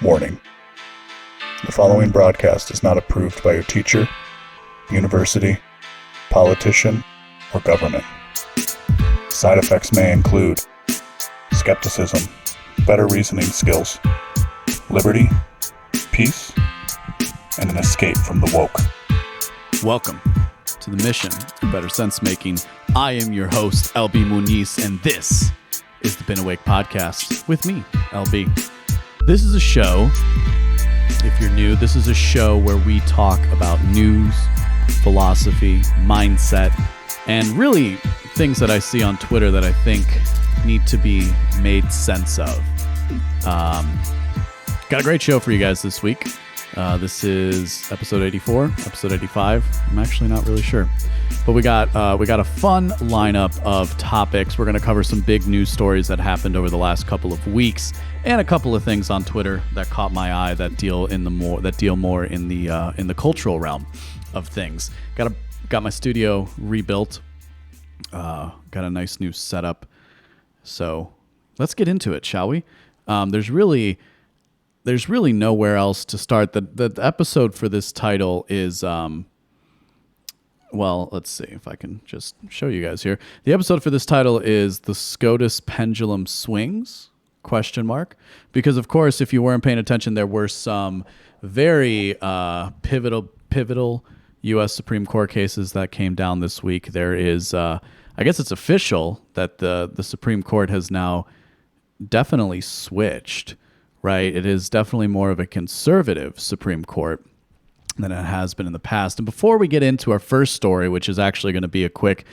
Warning. The following broadcast is not approved by your teacher, university, politician, or government. Side effects may include skepticism, better reasoning skills, liberty, peace, and an escape from the woke. Welcome to the mission of better sense making. I am your host, LB Muniz, and this is the Been Awake podcast with me, LB. This is a show, if you're new, this is a show where we talk about news, philosophy, mindset, and really things that I see on Twitter that I think need to be made sense of. Got a great show for you guys this week. This is episode 84, episode 85. I'm actually not really sure. But we got a fun lineup of topics. We're going to cover some big news stories that happened over the last couple of weeks, and a couple of things on Twitter that caught my eye that deal more in the cultural realm of things. Got my studio rebuilt. Got a nice new setup. So let's get into it, shall we? There's really nowhere else to start. The episode for this title is, well, let's see if I can just show you guys here. The episode for this title is The Scotus Pendulum Swings? ? Because, of course, if you weren't paying attention, there were some very pivotal U.S. Supreme Court cases that came down this week. There is, I guess it's official that the Supreme Court has now definitely switched. Right, it is definitely more of a conservative Supreme Court than it has been in the past. And before we get into our first story, which is actually going to be a quick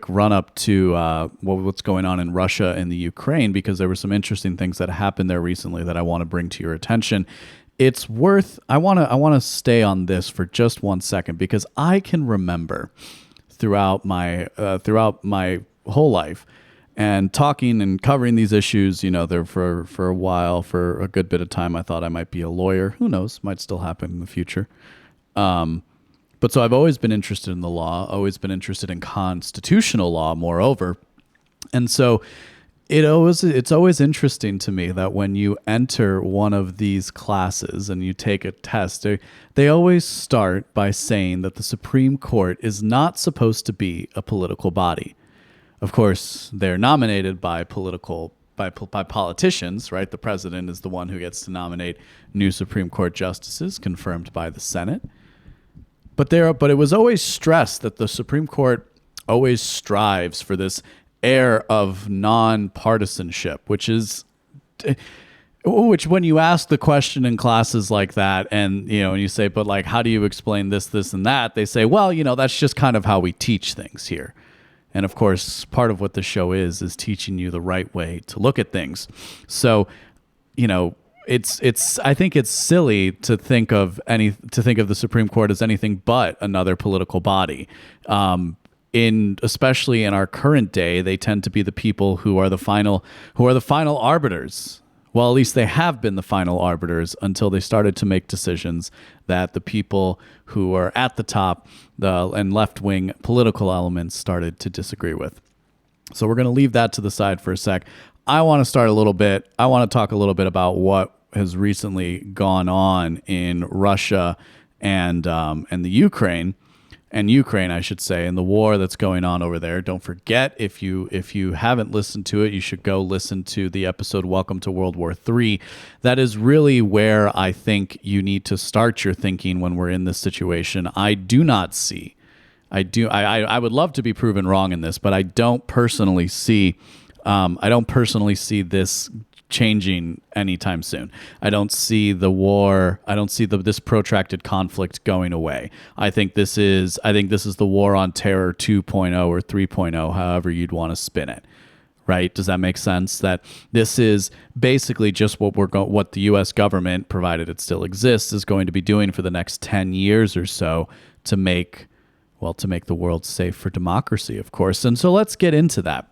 run up to what's going on in Russia and the Ukraine, because there were some interesting things that happened there recently that I want to bring to your attention. I want to stay on this for just 1 second, because I can remember throughout my whole life, and talking and covering these issues, there for a while, for a good bit of time, I thought I might be a lawyer. Who knows? Might still happen in the future. But so I've always been interested in the law, always been interested in constitutional law, moreover. And so it's always interesting to me that when you enter one of these classes and you take a test, they always start by saying that the Supreme Court is not supposed to be a political body. Of course, they're nominated by politicians, right? The president is the one who gets to nominate new Supreme Court justices, confirmed by the Senate. But it was always stressed that the Supreme Court always strives for this air of nonpartisanship, which when you ask the question in classes like that, and you say, but like, how do you explain this, and that? They say, well, that's just kind of how we teach things here. And of course, part of what the show is teaching you the right way to look at things. So, I think it's silly to think of the Supreme Court as anything but another political body. Especially in our current day, they tend to be the people who are the final arbiters. Well, at least they have been the final arbiters until they started to make decisions that the people who are at the top, and left-wing political elements, started to disagree with. So we're going to leave that to the side for a sec. I want to talk a little bit about what has recently gone on in Russia and the Ukraine. And Ukraine, I should say, and the war that's going on over there. Don't forget, if you haven't listened to it, you should go listen to the episode Welcome to World War III. That is really where I think you need to start your thinking when we're in this situation. I would love to be proven wrong in this, but I don't personally see this changing anytime soon. I don't see the war. I don't see this protracted conflict going away. I think this is the war on terror 2.0 or 3.0, however you'd want to spin it. Right? Does that make sense? That this is basically just what the U.S. government, provided it still exists, is going to be doing for the next 10 years or so to make the world safe for democracy, of course. And so let's get into that.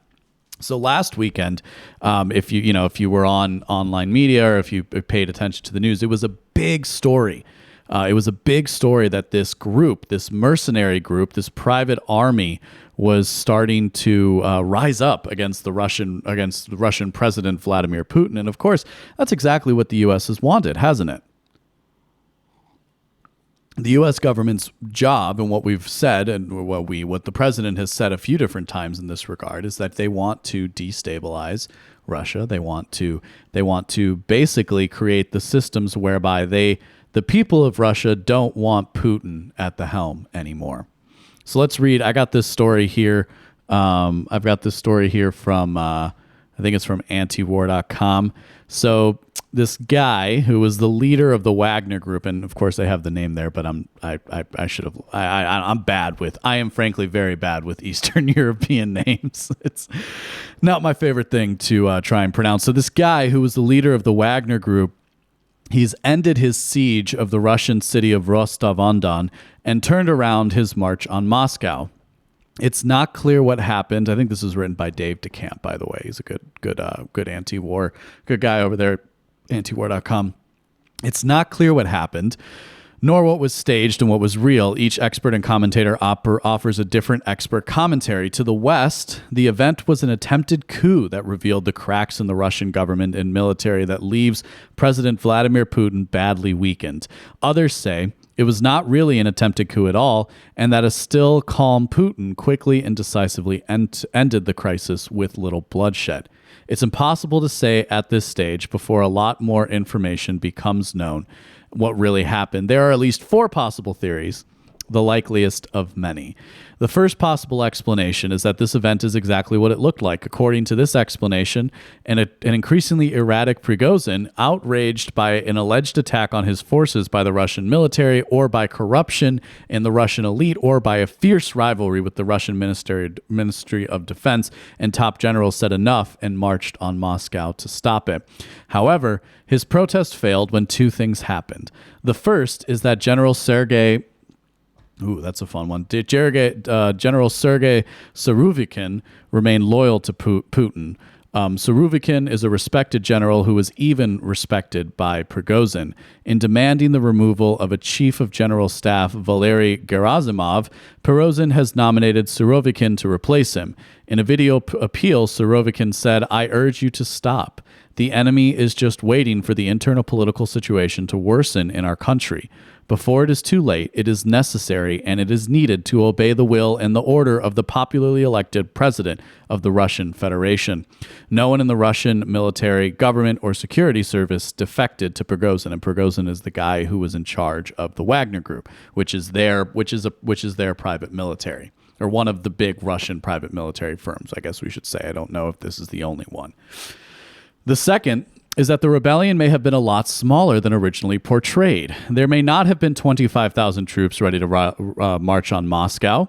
So last weekend, if you were on online media or if you paid attention to the news, it was a big story It was a big story that this group, this mercenary group, this private army was starting to rise up against the Russian President Vladimir Putin. And of course, that's exactly what the U.S. has wanted, hasn't it? The U.S. government's job, and what we've said, and what the president has said a few different times in this regard, is that they want to destabilize Russia. They want to basically create the systems whereby the people of Russia don't want Putin at the helm anymore. So let's read. I got this story here. I've got this story here from I think it's from antiwar.com. So this guy who was the leader of the Wagner group, and of course they have the name there, but I am frankly very bad with Eastern European names. It's not my favorite thing to try and pronounce. So this guy who was the leader of the Wagner group, he's ended his siege of the Russian city of Rostov-on-Don and turned around his march on Moscow. It's not clear what happened. I think this was written by Dave DeCamp, by the way. He's a good anti-war, good guy over there at antiwar.com. It's not clear what happened, nor what was staged and what was real. Each expert and commentator offers a different expert commentary. To the West, the event was an attempted coup that revealed the cracks in the Russian government and military that leaves President Vladimir Putin badly weakened. Others say it was not really an attempted coup at all, and that a still calm Putin quickly and decisively ended the crisis with little bloodshed. It's impossible to say at this stage, before a lot more information becomes known, what really happened. There are at least 4 possible theories, the likeliest of many. The first possible explanation is that this event is exactly what it looked like. According to this explanation, an increasingly erratic Prigozhin, outraged by an alleged attack on his forces by the Russian military, or by corruption in the Russian elite, or by a fierce rivalry with the Russian Ministry of Defense and top generals, said enough and marched on Moscow to stop it. However, his protest failed when 2 things happened. The first is that General Sergei that's a fun one. General Sergei Surovikin remained loyal to Putin. Surovikin is a respected general who was even respected by Prigozhin. In demanding the removal of a chief of general staff, Valery Gerasimov, Prigozhin has nominated Surovikin to replace him. In a video appeal, Surovikin said, "I urge you to stop. The enemy is just waiting for the internal political situation to worsen in our country. Before it is too late, it is necessary and it is needed to obey the will and the order of the popularly elected president of the Russian Federation." No one in the Russian military, government, or security service defected to Prigozhin, and Prigozhin is the guy who was in charge of the Wagner Group, which is their private military, or one of the big Russian private military firms, I guess we should say. I don't know if this is the only one. The second is that the rebellion may have been a lot smaller than originally portrayed. There may not have been 25,000 troops ready to march on Moscow,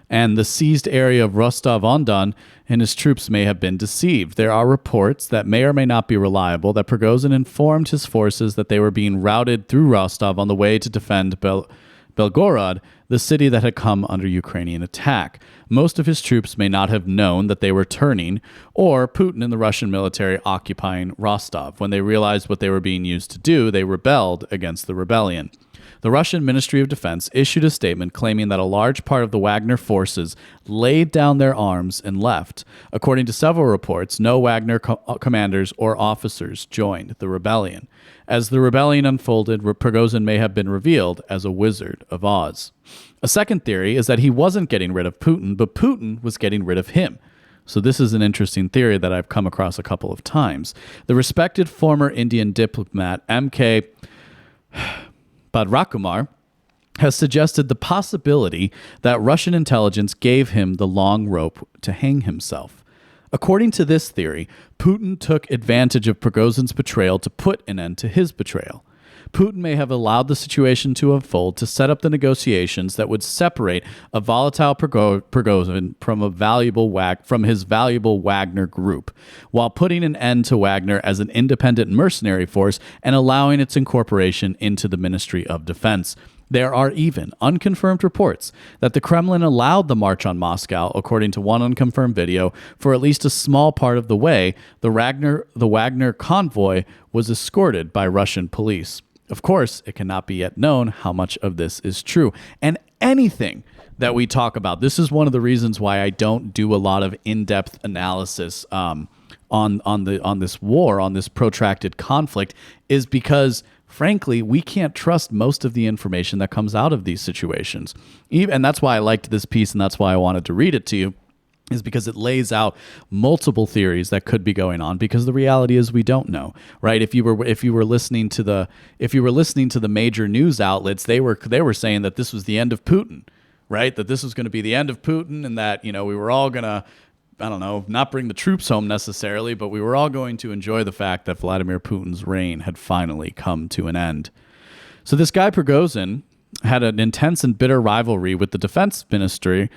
and the seized area of Rostov-on-Don and his troops may have been deceived. There are reports that may or may not be reliable that Prigozhin informed his forces that they were being routed through Rostov on the way to defend Belgorod, the city that had come under Ukrainian attack. Most of his troops may not have known that they were turning, or Putin and the Russian military occupying Rostov. When they realized what they were being used to do, they rebelled against the rebellion. The Russian Ministry of Defense issued a statement claiming that a large part of the Wagner forces laid down their arms and left. According to several reports, no Wagner commanders or officers joined the rebellion. As the rebellion unfolded, Prigozhin may have been revealed as a Wizard of Oz. A second theory is that he wasn't getting rid of Putin, but Putin was getting rid of him. So this is an interesting theory that I've come across a couple of times. The respected former Indian diplomat M.K. Badrakumar has suggested the possibility that Russian intelligence gave him the long rope to hang himself. According to this theory, Putin took advantage of Prigozhin's betrayal to put an end to his betrayal. Putin may have allowed the situation to unfold to set up the negotiations that would separate a volatile Prigozhin from his valuable Wagner group, while putting an end to Wagner as an independent mercenary force and allowing its incorporation into the Ministry of Defense. There are even unconfirmed reports that the Kremlin allowed the march on Moscow, according to one unconfirmed video, for at least a small part of the way. The Wagner convoy was escorted by Russian police. Of course, it cannot be yet known how much of this is true. And anything that we talk about, this is one of the reasons why I don't do a lot of in-depth analysis on this war, on this protracted conflict, is because frankly, we can't trust most of the information that comes out of these situations. And that's why I liked this piece, and that's why I wanted to read it to you, is because it lays out multiple theories that could be going on, because the reality is we don't know, right? If you were listening to the major news outlets, they were saying that this was the end of Putin, right? That this was going to be the end of Putin, and that, we were all going to, I don't know, not bring the troops home necessarily, but we were all going to enjoy the fact that Vladimir Putin's reign had finally come to an end. So this guy Prigozhin had an intense and bitter rivalry with the defense minister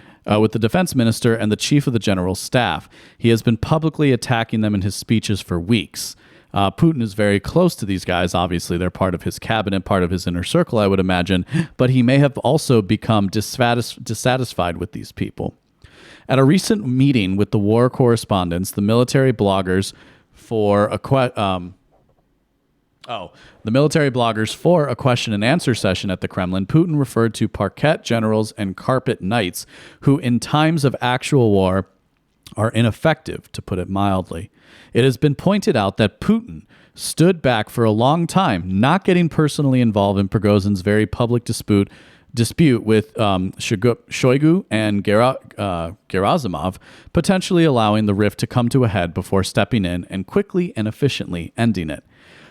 and the chief of the general staff. He has been publicly attacking them in his speeches for weeks. Putin is very close to these guys. Obviously, they're part of his cabinet, part of his inner circle, I would imagine, but he may have also become dissatisfied with these people. At a recent meeting with the war correspondents, the military bloggers for a question and answer session at the Kremlin, Putin referred to parquet generals and carpet knights who, in times of actual war, are ineffective, to put it mildly. It has been pointed out that Putin stood back for a long time, not getting personally involved in Prigozhin's very public dispute with Shoigu and Gerasimov, potentially allowing the rift to come to a head before stepping in and quickly and efficiently ending it,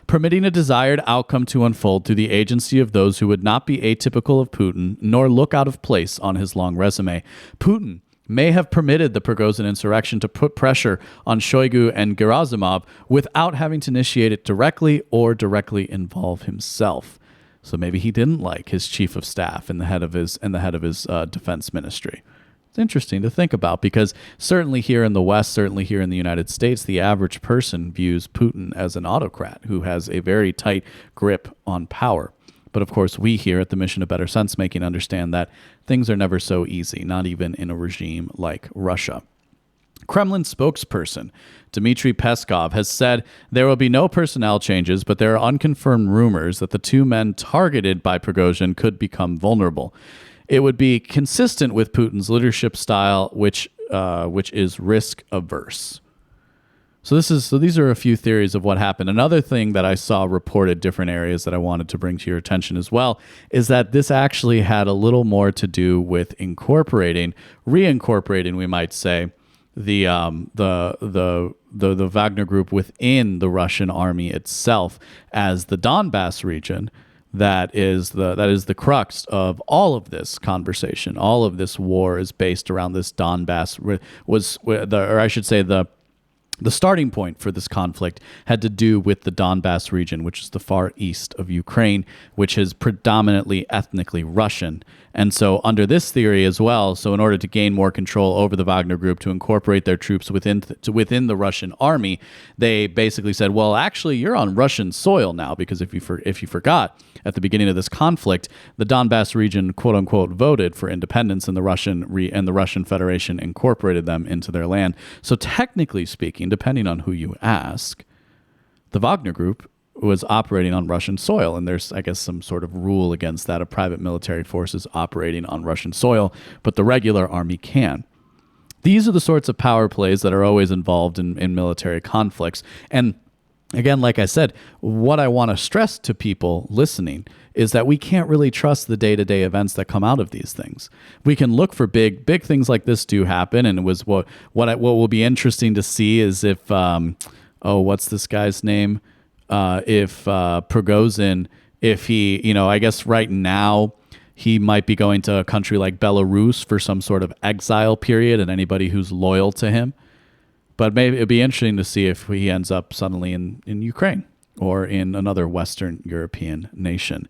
permitting a desired outcome to unfold through the agency of those who would not be atypical of Putin nor look out of place on his long resume. Putin may have permitted the Prigozhin insurrection to put pressure on Shoigu and Gerasimov without having to initiate it directly or directly involve himself. So maybe he didn't like his chief of staff and the head of his defense ministry. It's interesting to think about, because certainly here in the West, certainly here in the United States, the average person views Putin as an autocrat who has a very tight grip on power. But of course, we here at the Mission of Better Sense Making understand that things are never so easy, not even in a regime like Russia. Kremlin spokesperson Dmitry Peskov has said there will be no personnel changes, but there are unconfirmed rumors that the two men targeted by Prigozhin could become vulnerable. It would be consistent with Putin's leadership style, which is risk averse. So these are a few theories of what happened. Another thing that I saw reported different areas that I wanted to bring to your attention as well is that this actually had a little more to do with reincorporating, we might say, the Wagner group within the Russian army itself, as the Donbass region that is the crux of all of this conversation. All of this war is based around this Donbass. The starting point for this conflict had to do with the Donbass region, which is the far east of Ukraine, which is predominantly ethnically Russian. And so under this theory as well, so in order to gain more control over the Wagner group, to incorporate their troops within the Russian army, they basically said, well, actually, you're on Russian soil now, because if you forgot, at the beginning of this conflict, the Donbass region, quote unquote, voted for independence, and the Russian Federation incorporated them into their land. So technically speaking, depending on who you ask, the Wagner group was operating on Russian soil, and there's, I guess, some sort of rule against that of private military forces operating on Russian soil, but the regular army can. These are the sorts of power plays that are always involved in military conflicts. And again, like I said, what I want to stress to people listening is that we can't really trust the day-to-day events that come out of these things. We can look for big things like this do happen, and it was what will be interesting to see is if what's this guy's name? If Prigozhin, if he, I guess right now he might be going to a country like Belarus for some sort of exile period, and anybody who's loyal to him. But maybe it'd be interesting to see if he ends up suddenly in Ukraine or in another Western European nation.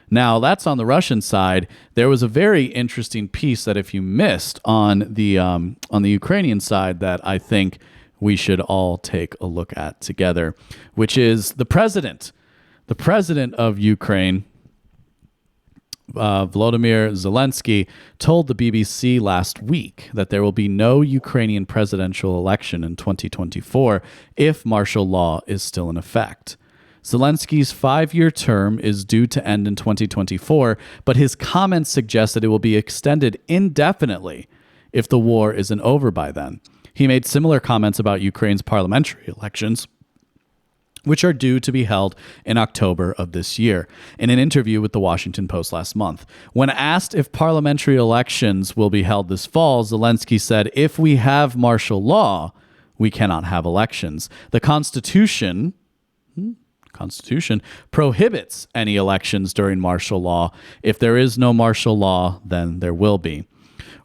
Now, that's on the Russian side. There was a very interesting piece that if you missed on the Ukrainian side that I think we should all take a look at together, which is the president of Ukraine, Volodymyr Zelensky, told the BBC last week that there will be no Ukrainian presidential election in 2024 if martial law is still in effect. Zelensky's 5-year term is due to end in 2024, but his comments suggest that it will be extended indefinitely if the war isn't over by then. He made similar comments about Ukraine's parliamentary elections, which are due to be held in October of this year, in an interview with the Washington Post last month. When asked if parliamentary elections will be held this fall, Zelensky said, "If we have martial law, we cannot have elections. The Constitution prohibits any elections during martial law. If there is no martial law, then there will be."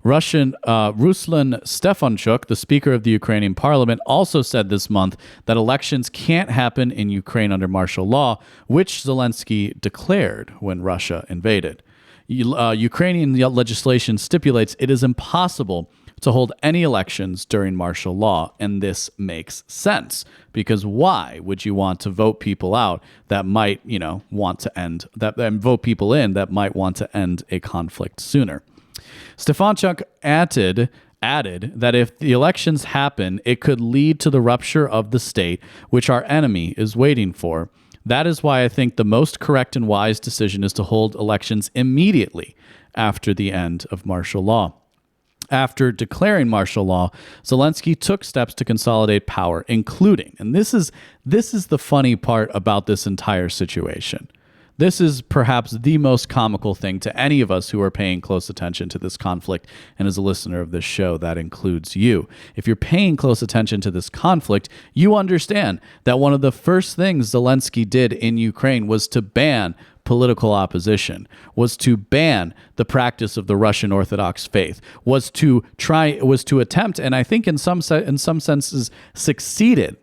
Ruslan Stefanchuk, the Speaker of the Ukrainian Parliament, also said this month that elections can't happen in Ukraine under martial law, which Zelensky declared when Russia invaded. Ukrainian legislation stipulates it is impossible to hold any elections during martial law, and this makes sense, because why would you want to vote people out that might, want to end that, and vote people in that might want to end a conflict sooner? Stefanchuk added that if the elections happen, it could lead to the rupture of the state, which our enemy is waiting for. That is why I think the most correct and wise decision is to hold elections immediately after the end of martial law. After declaring martial law, Zelensky took steps to consolidate power, including, and this is the funny part about this entire situation. This is perhaps the most comical thing to any of us who are paying close attention to this conflict, and as a listener of this show, that includes you. If you're paying close attention to this conflict, you understand that one of the first things Zelensky did in Ukraine was to ban political opposition, was to ban the practice of the Russian Orthodox faith, was to attempt, and I think in some senses succeeded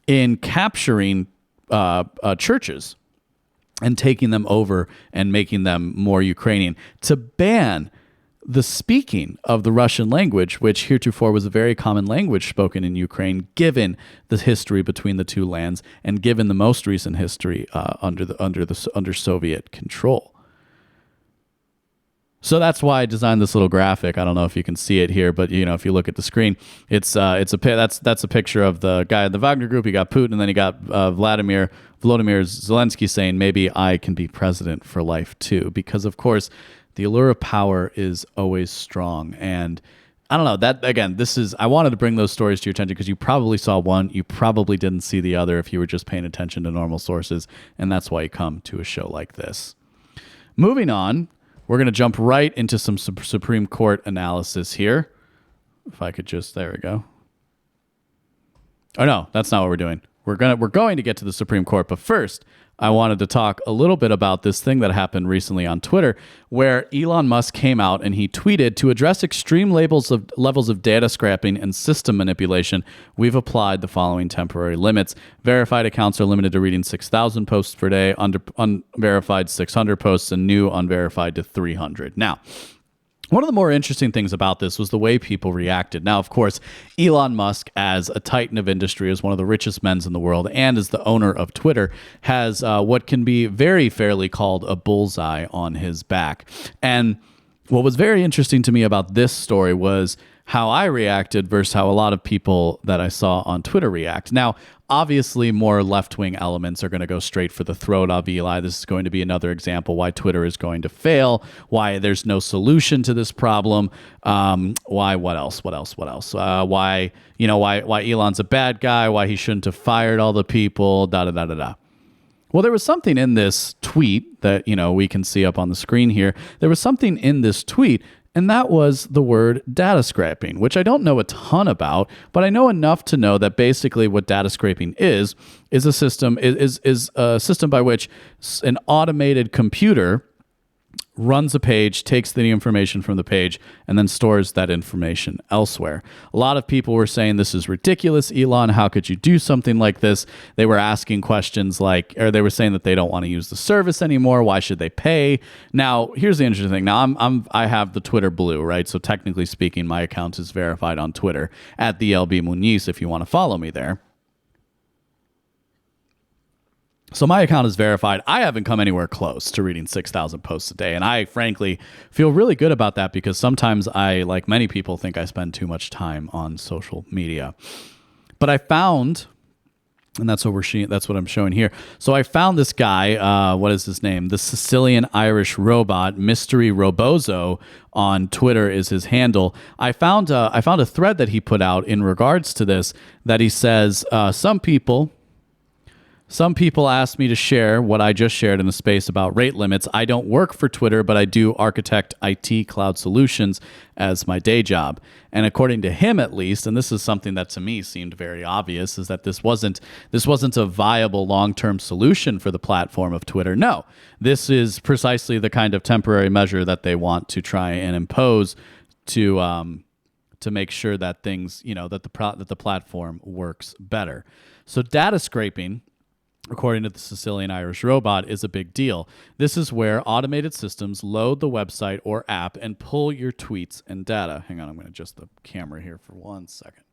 in capturing churches and taking them over and making them more Ukrainian, to ban the speaking of the Russian language, which heretofore was a very common language spoken in Ukraine, given the history between the two lands and given the most recent history under Soviet control. So that's why I designed this little graphic. I don't know if you can see it here, but if you look at the screen, that's a picture of the guy in the Wagner Group. You got Putin, and then you got Volodymyr Zelensky saying, "Maybe I can be president for life too," because of course the allure of power is always strong. And I don't know, that again, I wanted to bring those stories to your attention because you probably saw one, you probably didn't see the other if you were just paying attention to normal sources, and that's why you come to a show like this. Moving on, we're going to jump right into some Supreme Court analysis here. If I could just, there we go. Oh no, that's not what we're doing. We're going to get to the Supreme Court, but first, I wanted to talk a little bit about this thing that happened recently on Twitter, where Elon Musk came out and he tweeted, "To address extreme levels of data scrapping and system manipulation, we've applied the following temporary limits. Verified accounts are limited to reading 6,000 posts per day, unverified 600 posts, and new unverified to 300. Now, one of the more interesting things about this was the way people reacted. Now, of course, Elon Musk, as a titan of industry, as one of the richest men in the world, and as the owner of Twitter, has what can be very fairly called a bullseye on his back. And what was very interesting to me about this story was how I reacted versus how a lot of people that I saw on Twitter react. Now, obviously, more left-wing elements are going to go straight for the throat of Eli. This is going to be another example why Twitter is going to fail, why there's no solution to this problem, why why Elon's a bad guy, why he shouldn't have fired all the people, da-da-da-da-da. Well, there was something in this tweet that, we can see up on the screen here. There was something in this tweet, and that was the word data scraping, which I don't know a ton about, but I know enough to know that basically what data scraping is a system by which an automated computer runs a page, takes the information from the page, and then stores that information elsewhere. A lot of people were saying, "This is ridiculous, Elon. How could you do something like this?" They were asking questions or they were saying that they don't want to use the service anymore. Why should they pay? Now, here's the interesting thing. Now, I have the Twitter Blue, right? So technically speaking, my account is verified on Twitter at the LB Muniz if you want to follow me there. So my account is verified. I haven't come anywhere close to reading 6,000 posts a day. And I, frankly, feel really good about that because sometimes I, like many people, think I spend too much time on social media. But I found And that's what I'm showing here. So I found this guy. What is his name? The Sicilian Irish Robot, Mystery Robozo, on Twitter is his handle. I found a thread that he put out in regards to this, that he says some people ask me to share what I just shared in the space about rate limits. I don't work for Twitter, but I do architect IT cloud solutions as my day job. And according to him, at least, and this is something that to me seemed very obvious, is that this wasn't a viable long-term solution for the platform of Twitter. No, this is precisely the kind of temporary measure that they want to try and impose to make sure that things, that the platform works better. So data scraping, according to the Sicilian Irish Robot, is a big deal. This is where automated systems load the website or app and pull your tweets and data. Hang on, I'm going to adjust the camera here for 1 second.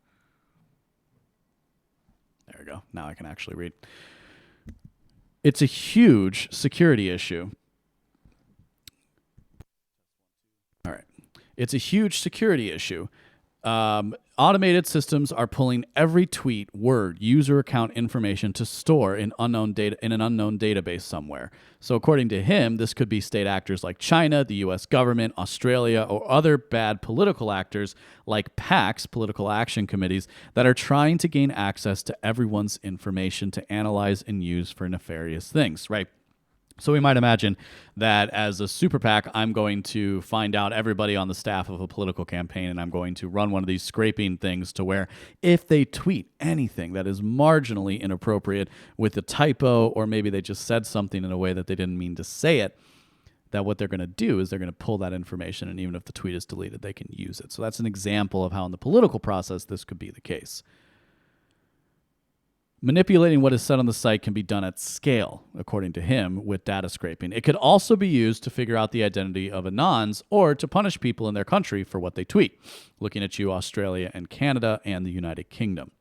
There we go. Now I can actually read. It's a huge security issue. All right. It's a huge security issue. Automated systems are pulling every tweet, word, user account information to store in an unknown database somewhere. So according to him, this could be state actors like China, the US government, Australia, or other bad political actors like PACs, political action committees, that are trying to gain access to everyone's information to analyze and use for nefarious things, right? So we might imagine that as a super PAC, I'm going to find out everybody on the staff of a political campaign, and I'm going to run one of these scraping things to where if they tweet anything that is marginally inappropriate with a typo, or maybe they just said something in a way that they didn't mean to say it, that what they're going to do is they're going to pull that information, and even if the tweet is deleted, they can use it. So that's an example of how in the political process this could be the case. Manipulating what is said on the site can be done at scale, according to him, with data scraping. It could also be used to figure out the identity of anons or to punish people in their country for what they tweet. Looking at you, Australia and Canada and the United Kingdom.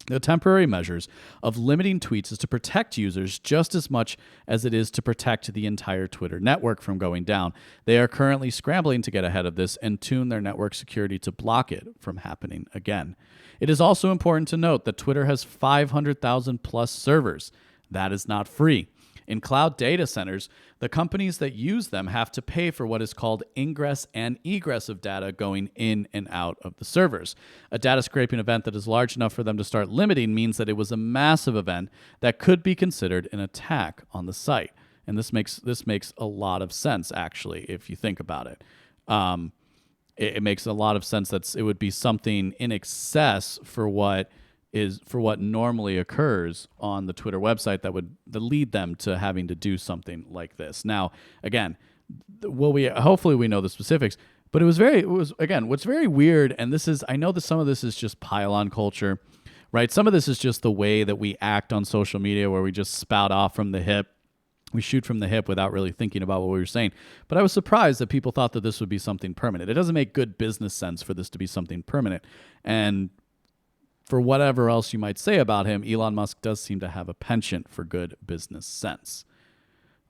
The temporary measures of limiting tweets is to protect users just as much as it is to protect the entire Twitter network from going down. They are currently scrambling to get ahead of this and tune their network security to block it from happening again. It is also important to note that Twitter has 500,000 plus servers. That is not free. In cloud data centers, the companies that use them have to pay for what is called ingress and egress of data going in and out of the servers. A data scraping event that is large enough for them to start limiting means that it was a massive event that could be considered an attack on the site. And this makes a lot of sense, actually, if you think about it. It makes a lot of sense that it would be something in excess for what normally occurs on the Twitter website that would lead them to having to do something like this. Now, again, hopefully we know the specifics, but what's very weird, and I know that some of this is just pile-on culture, right? Some of this is just the way that we act on social media, where we just spout off from the hip. We shoot from the hip without really thinking about what we were saying. But I was surprised that people thought that this would be something permanent. It doesn't make good business sense for this to be something permanent. And for whatever else you might say about him, Elon Musk does seem to have a penchant for good business sense.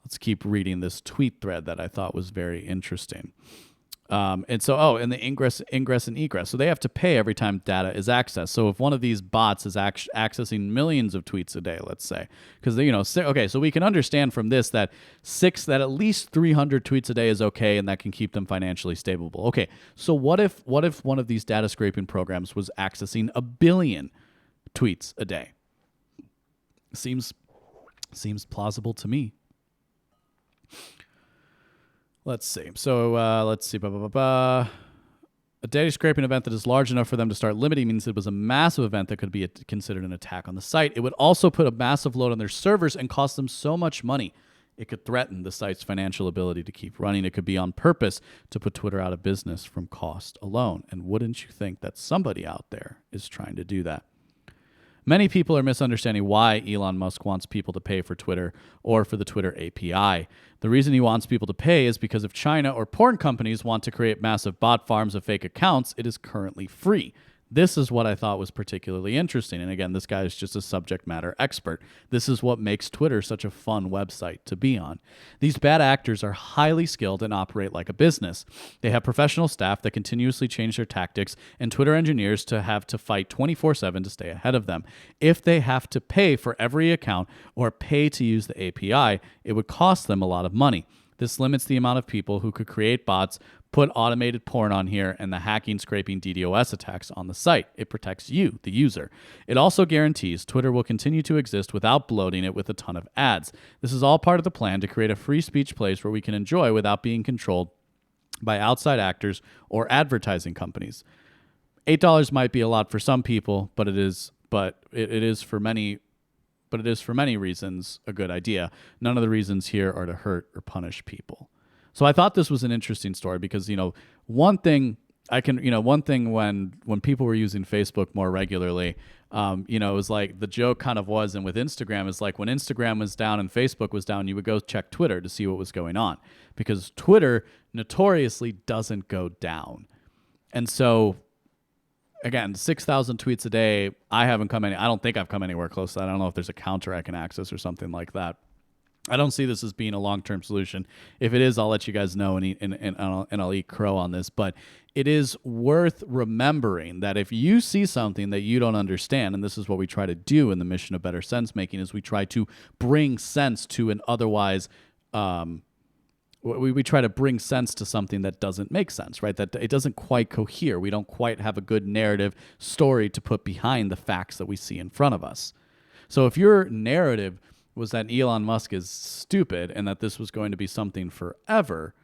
Let's keep reading this tweet thread that I thought was very interesting. And the ingress and egress. So they have to pay every time data is accessed. So if one of these bots is accessing millions of tweets a day, let's say, because so we can understand from this that at least 300 tweets a day is okay, and that can keep them financially stable. Okay, so what if one of these data scraping programs was accessing 1 billion tweets a day? Seems plausible to me. Let's see. So let's see. A data scraping event that is large enough for them to start limiting means it was a massive event that could be considered an attack on the site. It would also put a massive load on their servers and cost them so much money. It could threaten the site's financial ability to keep running. It could be on purpose to put Twitter out of business from cost alone. And wouldn't you think that somebody out there is trying to do that? Many people are misunderstanding why Elon Musk wants people to pay for Twitter or for the Twitter API. The reason he wants people to pay is because if China or porn companies want to create massive bot farms of fake accounts, it is currently free. This is what I thought was particularly interesting. And again, this guy is just a subject matter expert. This is what makes Twitter such a fun website to be on. These bad actors are highly skilled and operate like a business. They have professional staff that continuously change their tactics, and Twitter engineers to have to fight 24/7 to stay ahead of them. If they have to pay for every account or pay to use the API, it would cost them a lot of money. This limits the amount of people who could create bots, put automated porn on here, and the hacking, scraping, DDoS attacks on the site. It protects you, the user. It also guarantees Twitter will continue to exist without bloating it with a ton of ads. This is all part of the plan to create a free speech place where we can enjoy without being controlled by outside actors or advertising companies. $8 might be a lot for some people, but it is for many reasons a good idea. None of the reasons here are to hurt or punish people. So I thought this was an interesting story because, one thing when people were using Facebook more regularly, it was like the joke kind of was, and with Instagram is like when Instagram was down and Facebook was down, you would go check Twitter to see what was going on because Twitter notoriously doesn't go down. And so again, 6,000 tweets a day. I don't think I've come anywhere close to that. I don't know if there's a counter I can access or something like that. I don't see this as being a long-term solution. If it is, I'll let you guys know and I'll eat crow on this. But it is worth remembering that if you see something that you don't understand, and this is what we try to do in the mission of better sense making, is we try to bring sense to an otherwise we try to bring sense to something that doesn't make sense, right? That it doesn't quite cohere. We don't quite have a good narrative story to put behind the facts that we see in front of us. So if your narrative was that Elon Musk is stupid and that this was going to be something forever,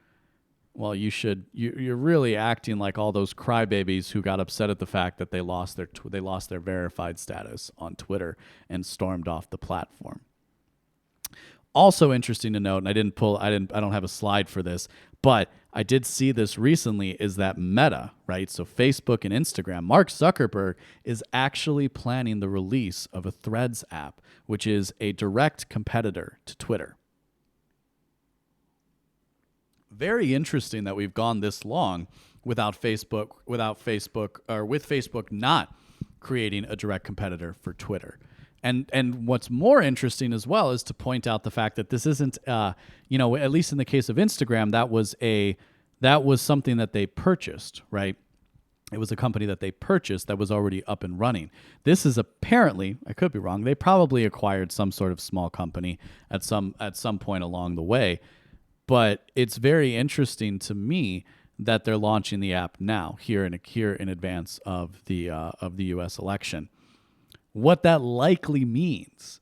well, you're really acting like all those crybabies who got upset at the fact that they lost their verified status on Twitter and stormed off the platform. Also interesting to note, and I don't have a slide for this, but I did see this recently, is that Meta, right? So Facebook and Instagram, Mark Zuckerberg is actually planning the release of a Threads app, which is a direct competitor to Twitter. Very interesting that we've gone this long with Facebook not creating a direct competitor for Twitter. And what's more interesting as well is to point out the fact that this isn't, at least in the case of Instagram, that was something that they purchased, right? It was a company that they purchased that was already up and running. This is apparently, I could be wrong, they probably acquired some sort of small company at some point along the way. But it's very interesting to me that they're launching the app now here in advance of the U.S. election. What that likely means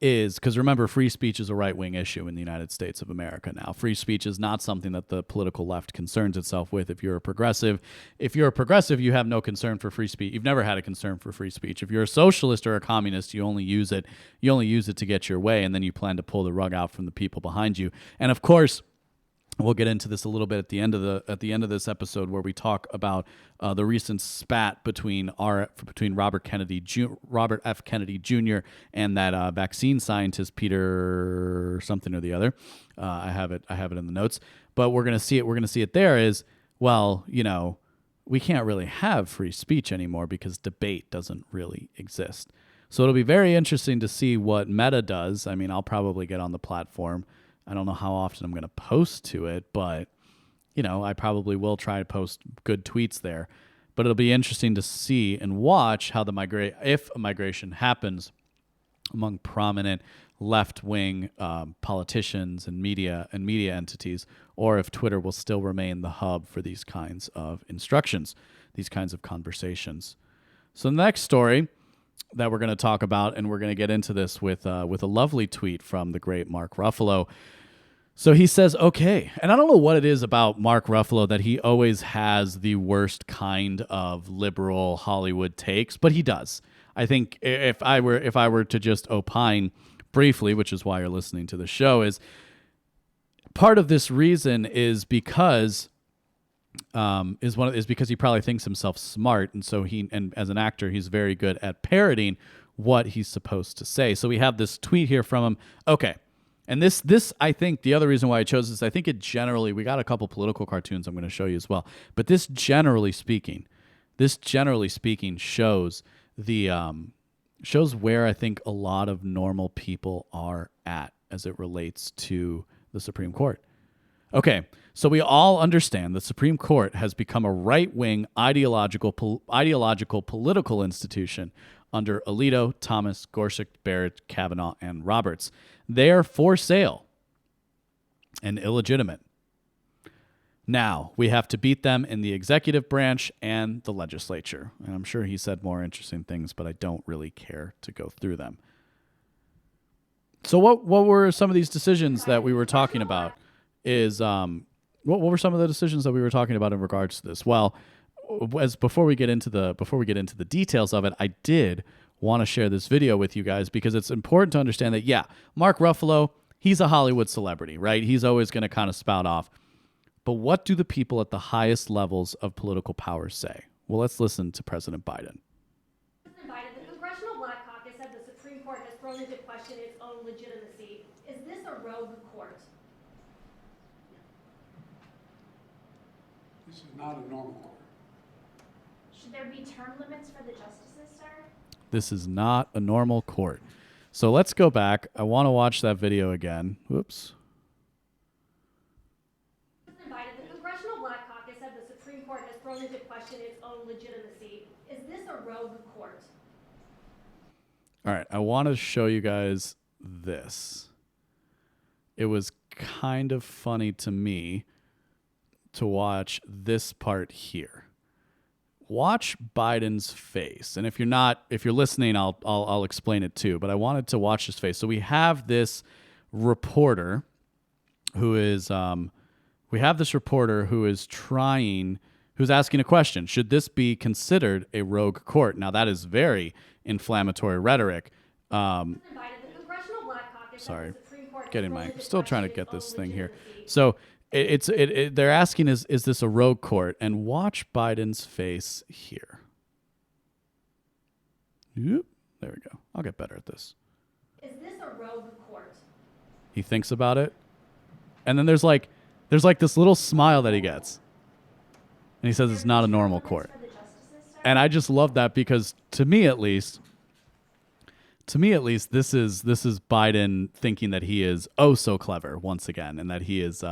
is, because remember, free speech is a right-wing issue in the United States of America now. Free speech is not something that the political left concerns itself with. If you're a progressive, you have no concern for free speech. You've never had a concern for free speech. If you're a socialist or a communist, you only use it to get your way, and then you plan to pull the rug out from the people behind you. And of course, we'll get into this a little bit at the end of this episode, where we talk about the recent spat between Robert F. Kennedy Jr. and that vaccine scientist Peter something or the other. I have it in the notes, but we're gonna see it there. Is, well, we can't really have free speech anymore because debate doesn't really exist. So it'll be very interesting to see what Meta does. I mean, I'll probably get on the platform. I don't know how often I'm going to post to it, but, I probably will try to post good tweets there. But it'll be interesting to see and watch how if a migration happens among prominent left-wing politicians and media entities, or if Twitter will still remain the hub for these kinds of instructions, these kinds of conversations. So the next story that we're going to talk about, and we're going to get into this with a lovely tweet from the great Mark Ruffalo. So he says, okay, and I don't know what it is about Mark Ruffalo that he always has the worst kind of liberal Hollywood takes, but he does. I think if I were to just opine briefly, which is why you're listening to the show, is part of this reason is because because he probably thinks himself smart, and so and as an actor, he's very good at parroting what he's supposed to say. So we have this tweet here from him. Okay. And this, I think, the other reason why I chose this, I think we got a couple political cartoons I'm going to show you as well. But this, generally speaking, This, generally speaking, shows shows where I think a lot of normal people are at as it relates to the Supreme Court. Okay, so we all understand the Supreme Court has become a right-wing ideological political institution under Alito, Thomas, Gorsuch, Barrett, Kavanaugh, and Roberts. They are for sale and illegitimate. Now, we have to beat them in the executive branch and the legislature. And I'm sure he said more interesting things, but I don't really care to go through them. So what were some of these decisions that we were talking about? What were some of the decisions that we were talking about in regards to this? Well, before we get into the details of it, I did want to share this video with you guys because it's important to understand that, yeah, Mark Ruffalo, he's a Hollywood celebrity, right? He's always going to kind of spout off. But what do the people at the highest levels of political power say? Well, let's listen to President Biden. President Biden, the Congressional Black Caucus said the Supreme Court has thrown into question its own legitimacy. Is this a rogue court? This is not a normal court. Should there be term limits for the justices, sir? This is not a normal court. So let's go back. I want to watch that video again. Whoops. President Biden, the Congressional Black Caucus said the Supreme Court has thrown into question its own legitimacy. Is this a rogue court? All right, I want to show you guys this. It was kind of funny to me to watch this part here. Watch Biden's face. And if you're listening, I'll explain it too, but I wanted to watch his face. So we have this reporter who is who's asking a question. Should this be considered a rogue court? Now that is very inflammatory rhetoric. President Biden, the Congressional Black Caucus Sorry, said the Supreme Court has getting thrown my into still trying to question get its this own thing here. legitimacy. So they're asking is this a rogue court? And watch Biden's face here. Yep, there we go. I'll get better at this. Is this a rogue court? He thinks about it, and then there's like this little smile that he gets, and he says it's not a normal court. For the justices, sir? And I just love that because to me at least, this is Biden thinking that he is oh so clever once again, and that he is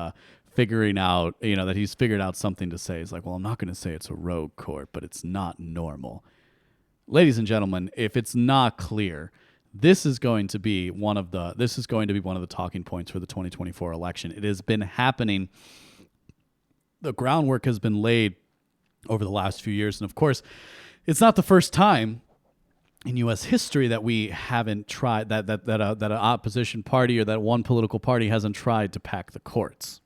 figuring out, that he's figured out something to say. He's like, well, I'm not going to say it's a rogue court, but it's not normal. Ladies and gentlemen, if it's not clear, this is going to be one of the talking points for the 2024 election. It has been happening. The groundwork has been laid over the last few years, and of course, it's not the first time in U.S. history that we haven't tried that an opposition party or that one political party hasn't tried to pack the courts.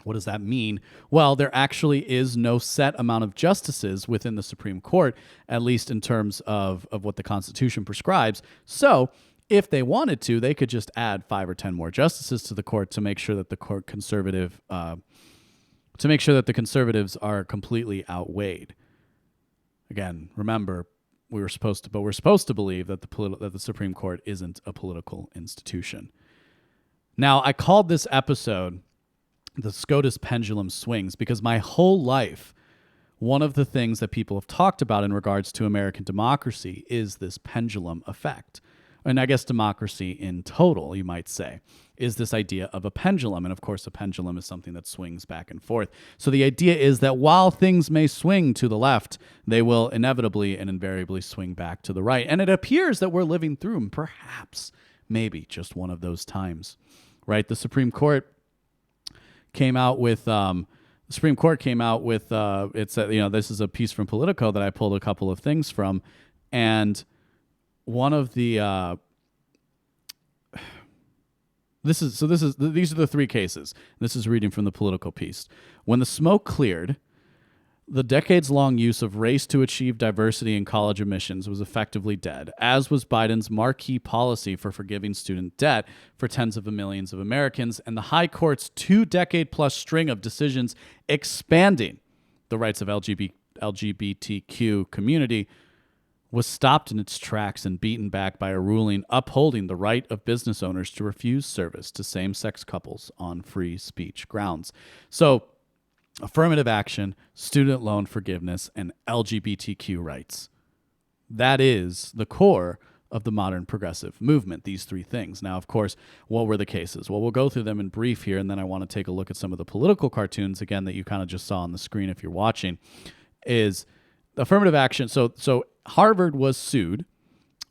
What does that mean? Well, there actually is no set amount of justices within the Supreme Court, at least in terms of what the Constitution prescribes. So if they wanted to, they could just add 5 or 10 more justices to the court to make sure that the conservatives are completely outweighed. Again, remember, we're supposed to believe that the Supreme Court isn't a political institution. Now, I called this episode "The Scotus Pendulum Swings" because my whole life, one of the things that people have talked about in regards to American democracy is this pendulum effect. And I guess democracy in total, you might say, is this idea of a pendulum. And of course, a pendulum is something that swings back and forth. So the idea is that while things may swing to the left, they will inevitably and invariably swing back to the right. And it appears that we're living through perhaps, maybe just one of those times, right? The Supreme Court came out with this is a piece from Politico that I pulled a couple of things from, and one of the these are the 3 cases. This is reading from the Politico piece. When the smoke cleared, the decades-long use of race to achieve diversity in college admissions was effectively dead, as was Biden's marquee policy for forgiving student debt for tens of millions of Americans, and the High Court's 2-decade-plus string of decisions expanding the rights of LGBTQ community was stopped in its tracks and beaten back by a ruling upholding the right of business owners to refuse service to same-sex couples on free speech grounds. So affirmative action, student loan forgiveness, and LGBTQ rights. That is the core of the modern progressive movement, these three things. Now, of course, what were the cases? Well, we'll go through them in brief here, and then I want to take a look at some of the political cartoons, again, that you kind of just saw on the screen if you're watching, is affirmative action. So Harvard was sued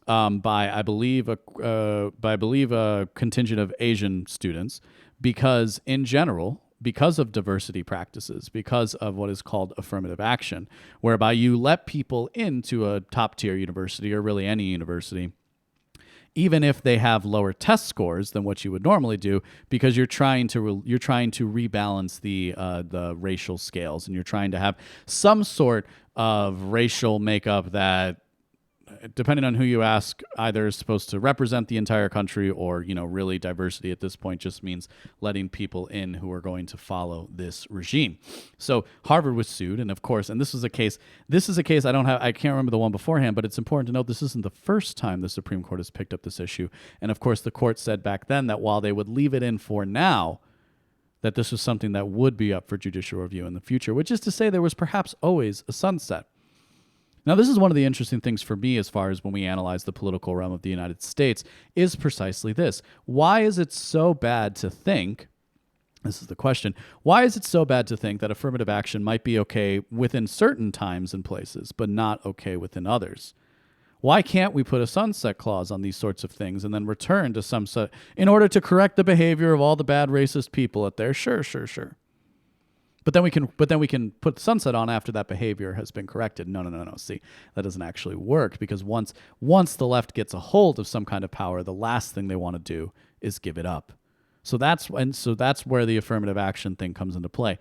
by, I believe, a contingent of Asian students because, in general, because of diversity practices, because of what is called affirmative action, whereby you let people into a top-tier university or really any university, even if they have lower test scores than what you would normally do, because you're trying to rebalance the racial scales, and you're trying to have some sort of racial makeup that, depending on who you ask, either is supposed to represent the entire country or, really diversity at this point just means letting people in who are going to follow this regime. So Harvard was sued, and of course, and this is a case I can't remember the one beforehand, but it's important to note this isn't the first time the Supreme Court has picked up this issue. And of course, the court said back then that while they would leave it in for now, that this was something that would be up for judicial review in the future, which is to say there was perhaps always a sunset. Now, this is one of the interesting things for me as far as when we analyze the political realm of the United States is precisely this. Why is it so bad to think, this is the question, why is it so bad to think that affirmative action might be okay within certain times and places, but not okay within others? Why can't we put a sunset clause on these sorts of things and then return to some set in order to correct the behavior of all the bad racist people out there? Sure. But then we can put the sunset on after that behavior has been corrected. No. See, that doesn't actually work, because once the left gets a hold of some kind of power, the last thing they want to do is give it up. So that's where the affirmative action thing comes into play.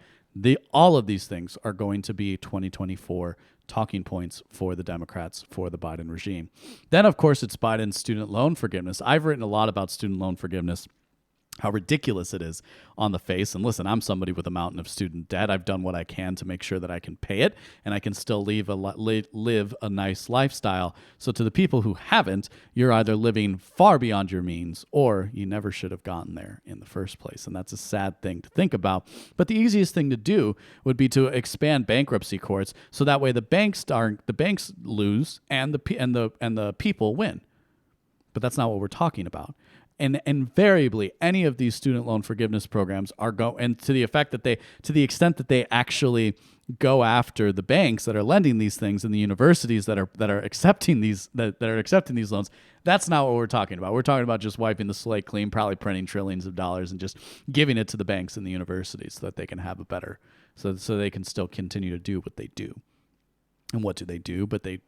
All of these things are going to be 2024 talking points for the Democrats, for the Biden regime. Then, of course, it's Biden's student loan forgiveness. I've written a lot about student loan forgiveness, how ridiculous it is on the face. And listen, I'm somebody with a mountain of student debt. I've done what I can to make sure that I can pay it and I can still live a nice lifestyle. So to the people who haven't, you're either living far beyond your means or you never should have gotten there in the first place. And that's a sad thing to think about. But the easiest thing to do would be to expand bankruptcy courts so that way the banks lose and the people win. But that's not what we're talking about. And invariably, any of these student loan forgiveness programs and to the extent that they actually go after the banks that are lending these things and the universities that are accepting these loans, that's not what we're talking about. We're talking about just wiping the slate clean, probably printing trillions of dollars and just giving it to the banks and the universities so that they can have a better, so they can still continue to do what they do. And what do they do? But they,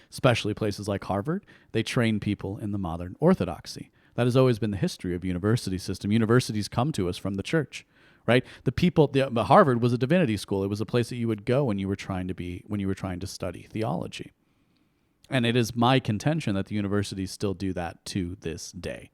especially places like Harvard, they train people in the modern orthodoxy. That has always been the history of university system. Universities come to us from the church, right? Harvard was a divinity school. It was a place that you would go when you were trying to study theology. And it is my contention that the universities still do that to this day.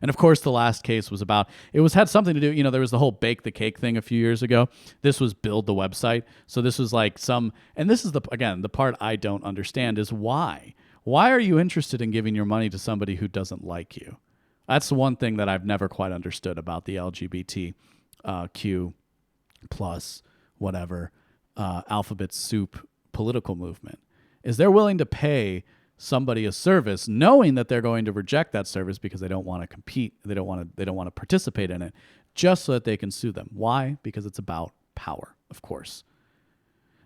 And of course, the last case had something to do, there was the whole bake the cake thing a few years ago. This was build the website. So this was like and this is the part I don't understand is why? Why are you interested in giving your money to somebody who doesn't like you? That's the one thing that I've never quite understood about the LGBTQ plus whatever alphabet soup political movement is they're willing to pay somebody a service knowing that they're going to reject that service because they don't want to compete, they don't want to participate in it, just so that they can sue them. Why? Because it's about power, of course.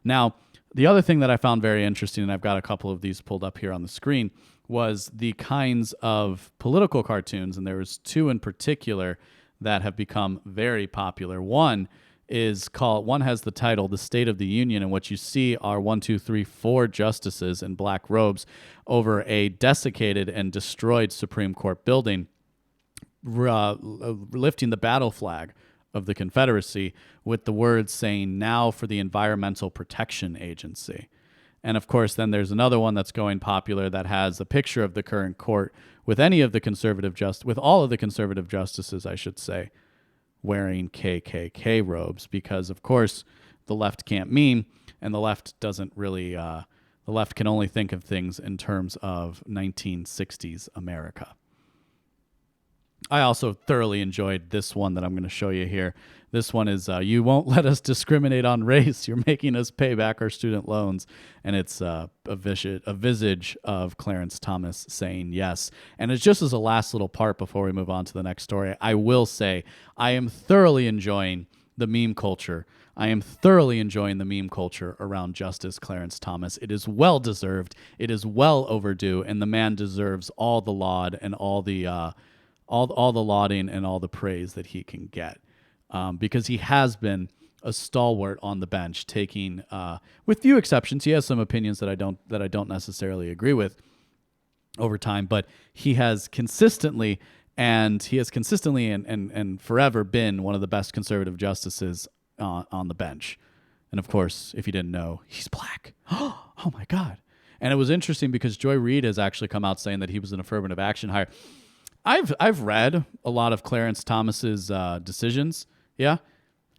Now, the other thing that I found very interesting, and I've got a couple of these pulled up here on the screen, was the kinds of political cartoons, and there was two in particular that have become very popular. One has the title, The State of the Union, and what you see are 4 justices in black robes over a desiccated and destroyed Supreme Court building, lifting the battle flag of the Confederacy with the words saying, "Now for the Environmental Protection Agency." And of course, then there's another one that's going popular that has a picture of the current court with all of the conservative justices, I should say, wearing KKK robes, because of course the left can't meme, and the left doesn't really, the left can only think of things in terms of 1960s America. I also thoroughly enjoyed this one that I'm going to show you here. This one is you won't let us discriminate on race. You're making us pay back our student loans. And it's a visage of Clarence Thomas saying yes. And it's just as a last little part before we move on to the next story. I will say I am thoroughly enjoying the meme culture. I am thoroughly enjoying the meme culture around Justice Clarence Thomas. It is well deserved. It is well overdue. And the man deserves all the laud and all the lauding and all the praise that he can get, because he has been a stalwart on the bench, taking, with few exceptions, he has some opinions that I don't necessarily agree with over time, but he has consistently and forever been one of the best conservative justices on the bench. And of course, if you didn't know, he's black. Oh my God! And it was interesting because Joy Reid has actually come out saying that he was an affirmative action hire. I've read a lot of Clarence Thomas's decisions. Yeah,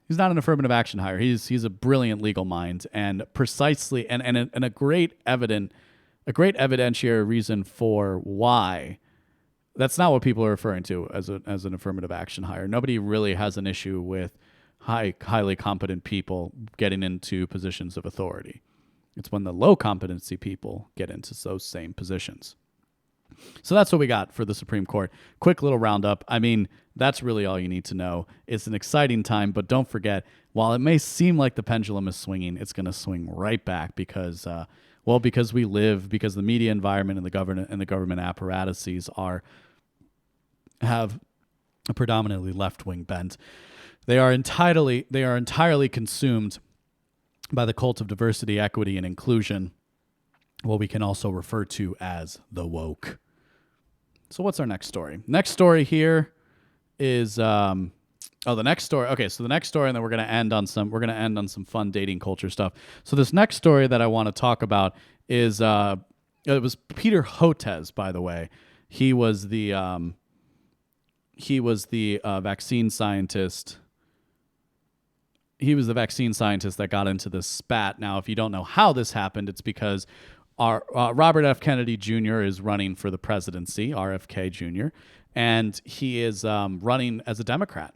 he's not an affirmative action hire. He's a brilliant legal mind, and precisely and a great evidentiary reason for why. That's not what people are referring to as an affirmative action hire. Nobody really has an issue with highly competent people getting into positions of authority. It's when the low competency people get into those same positions. So that's what we got for the Supreme Court. Quick little roundup. I mean, that's really all you need to know. It's an exciting time, but don't forget, while it may seem like the pendulum is swinging, it's going to swing right back because the media environment and the government apparatuses have a predominantly left-wing bent. They are entirely consumed by the cult of diversity, equity, and inclusion, what we can also refer to as the woke. So what's our next story? Next story here is the next story. Okay, so the next story, and then we're gonna end on some fun dating culture stuff. So this next story that I want to talk about is it was Peter Hotez, by the way. He was the vaccine scientist. He was the vaccine scientist that got into this spat. Now, if you don't know how this happened, it's because our Robert F. Kennedy Jr. is running for the presidency, RFK Jr., and he is running as a Democrat.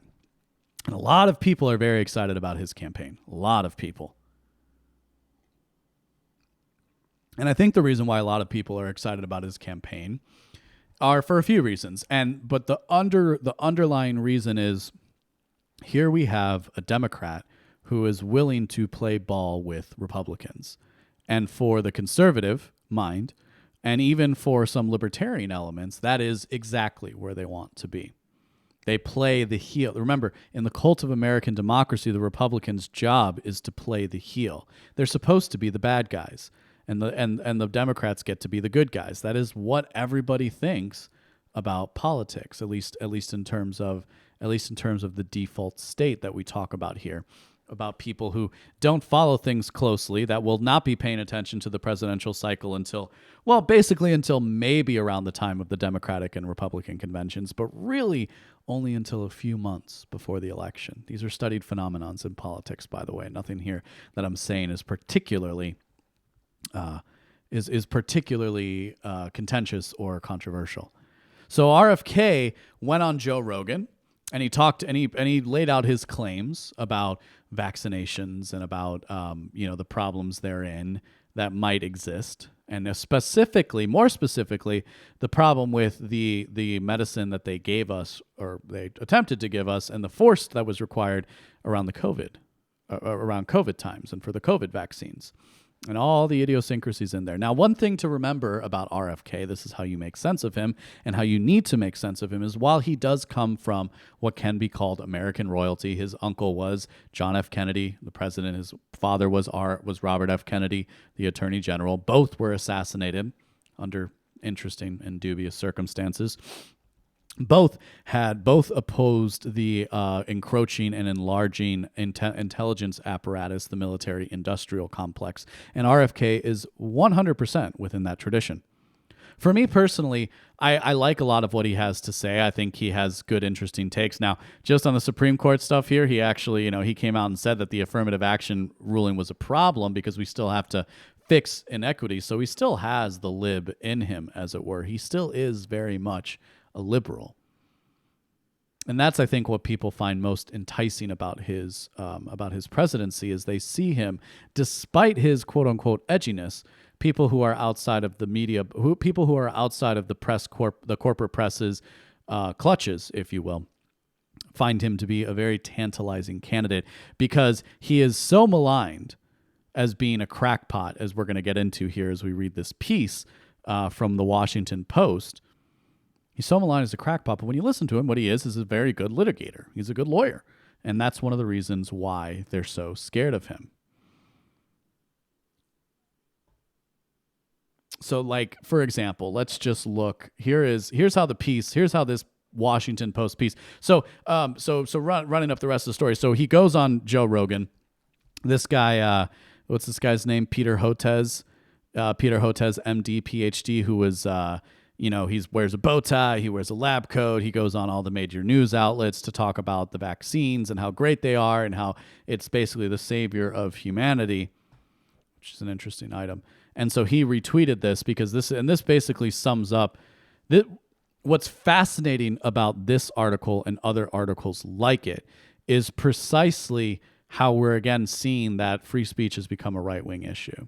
And a lot of people are very excited about his campaign. A lot of people. And I think the reason why a lot of people are excited about his campaign are for a few reasons. But the underlying reason is here we have a Democrat who is willing to play ball with Republicans. And for the conservative mind, and even for some libertarian elements, that is exactly where they want to be. They play the heel. Remember, in the cult of American democracy, the Republicans' job is to play the heel. They're supposed to be the bad guys, and the Democrats get to be the good guys. That is what everybody thinks about politics, at least in terms of the default state that we talk about here, about people who don't follow things closely, that will not be paying attention to the presidential cycle until maybe around the time of the Democratic and Republican conventions, but really only until a few months before the election. These are studied phenomenons in politics, by the way. Nothing here that I'm saying is particularly contentious or controversial. So RFK went on Joe Rogan, and he talked and he laid out his claims about vaccinations and about the problems therein that might exist, and more specifically, the problem with the medicine that they gave us, or they attempted to give us, and the force that was required around around COVID times and for the COVID vaccines. And all the idiosyncrasies in there. Now, one thing to remember about RFK, this is how you make sense of him and how you need to make sense of him, is while he does come from what can be called American royalty, his uncle was John F. Kennedy, the president. His father was Robert F. Kennedy, the attorney general. Both were assassinated under interesting and dubious circumstances. Both opposed the encroaching and enlarging intelligence apparatus, the military-industrial complex, and RFK is 100% within that tradition. For me personally, I like a lot of what he has to say. I think he has good, interesting takes. Now, just on the Supreme Court stuff here, he actually, he came out and said that the affirmative action ruling was a problem because we still have to fix inequity. So he still has the lib in him, as it were. He still is very much a liberal. And that's, I think, what people find most enticing about his presidency is they see him, despite his quote unquote edginess, people who are outside of the media, people who are outside of the the corporate press's clutches, if you will, find him to be a very tantalizing candidate because he is so maligned as being a crackpot, as we're going to get into here as we read this piece from the Washington Post. He's so maligned as a crackpot, but when you listen to him, what he is a very good litigator. He's a good lawyer. And that's one of the reasons why they're so scared of him. So, like, for example, let's just look. Here's how this Washington Post piece. So running up the rest of the story. So he goes on Joe Rogan. This guy, what's this guy's name? Peter Hotez, MD, PhD, who was, he wears a bow tie, he wears a lab coat, he goes on all the major news outlets to talk about the vaccines and how great they are and how it's basically the savior of humanity, which is an interesting item. And so he retweeted this because this basically sums up what's fascinating about this article and other articles like it is precisely how we're again seeing that free speech has become a right-wing issue.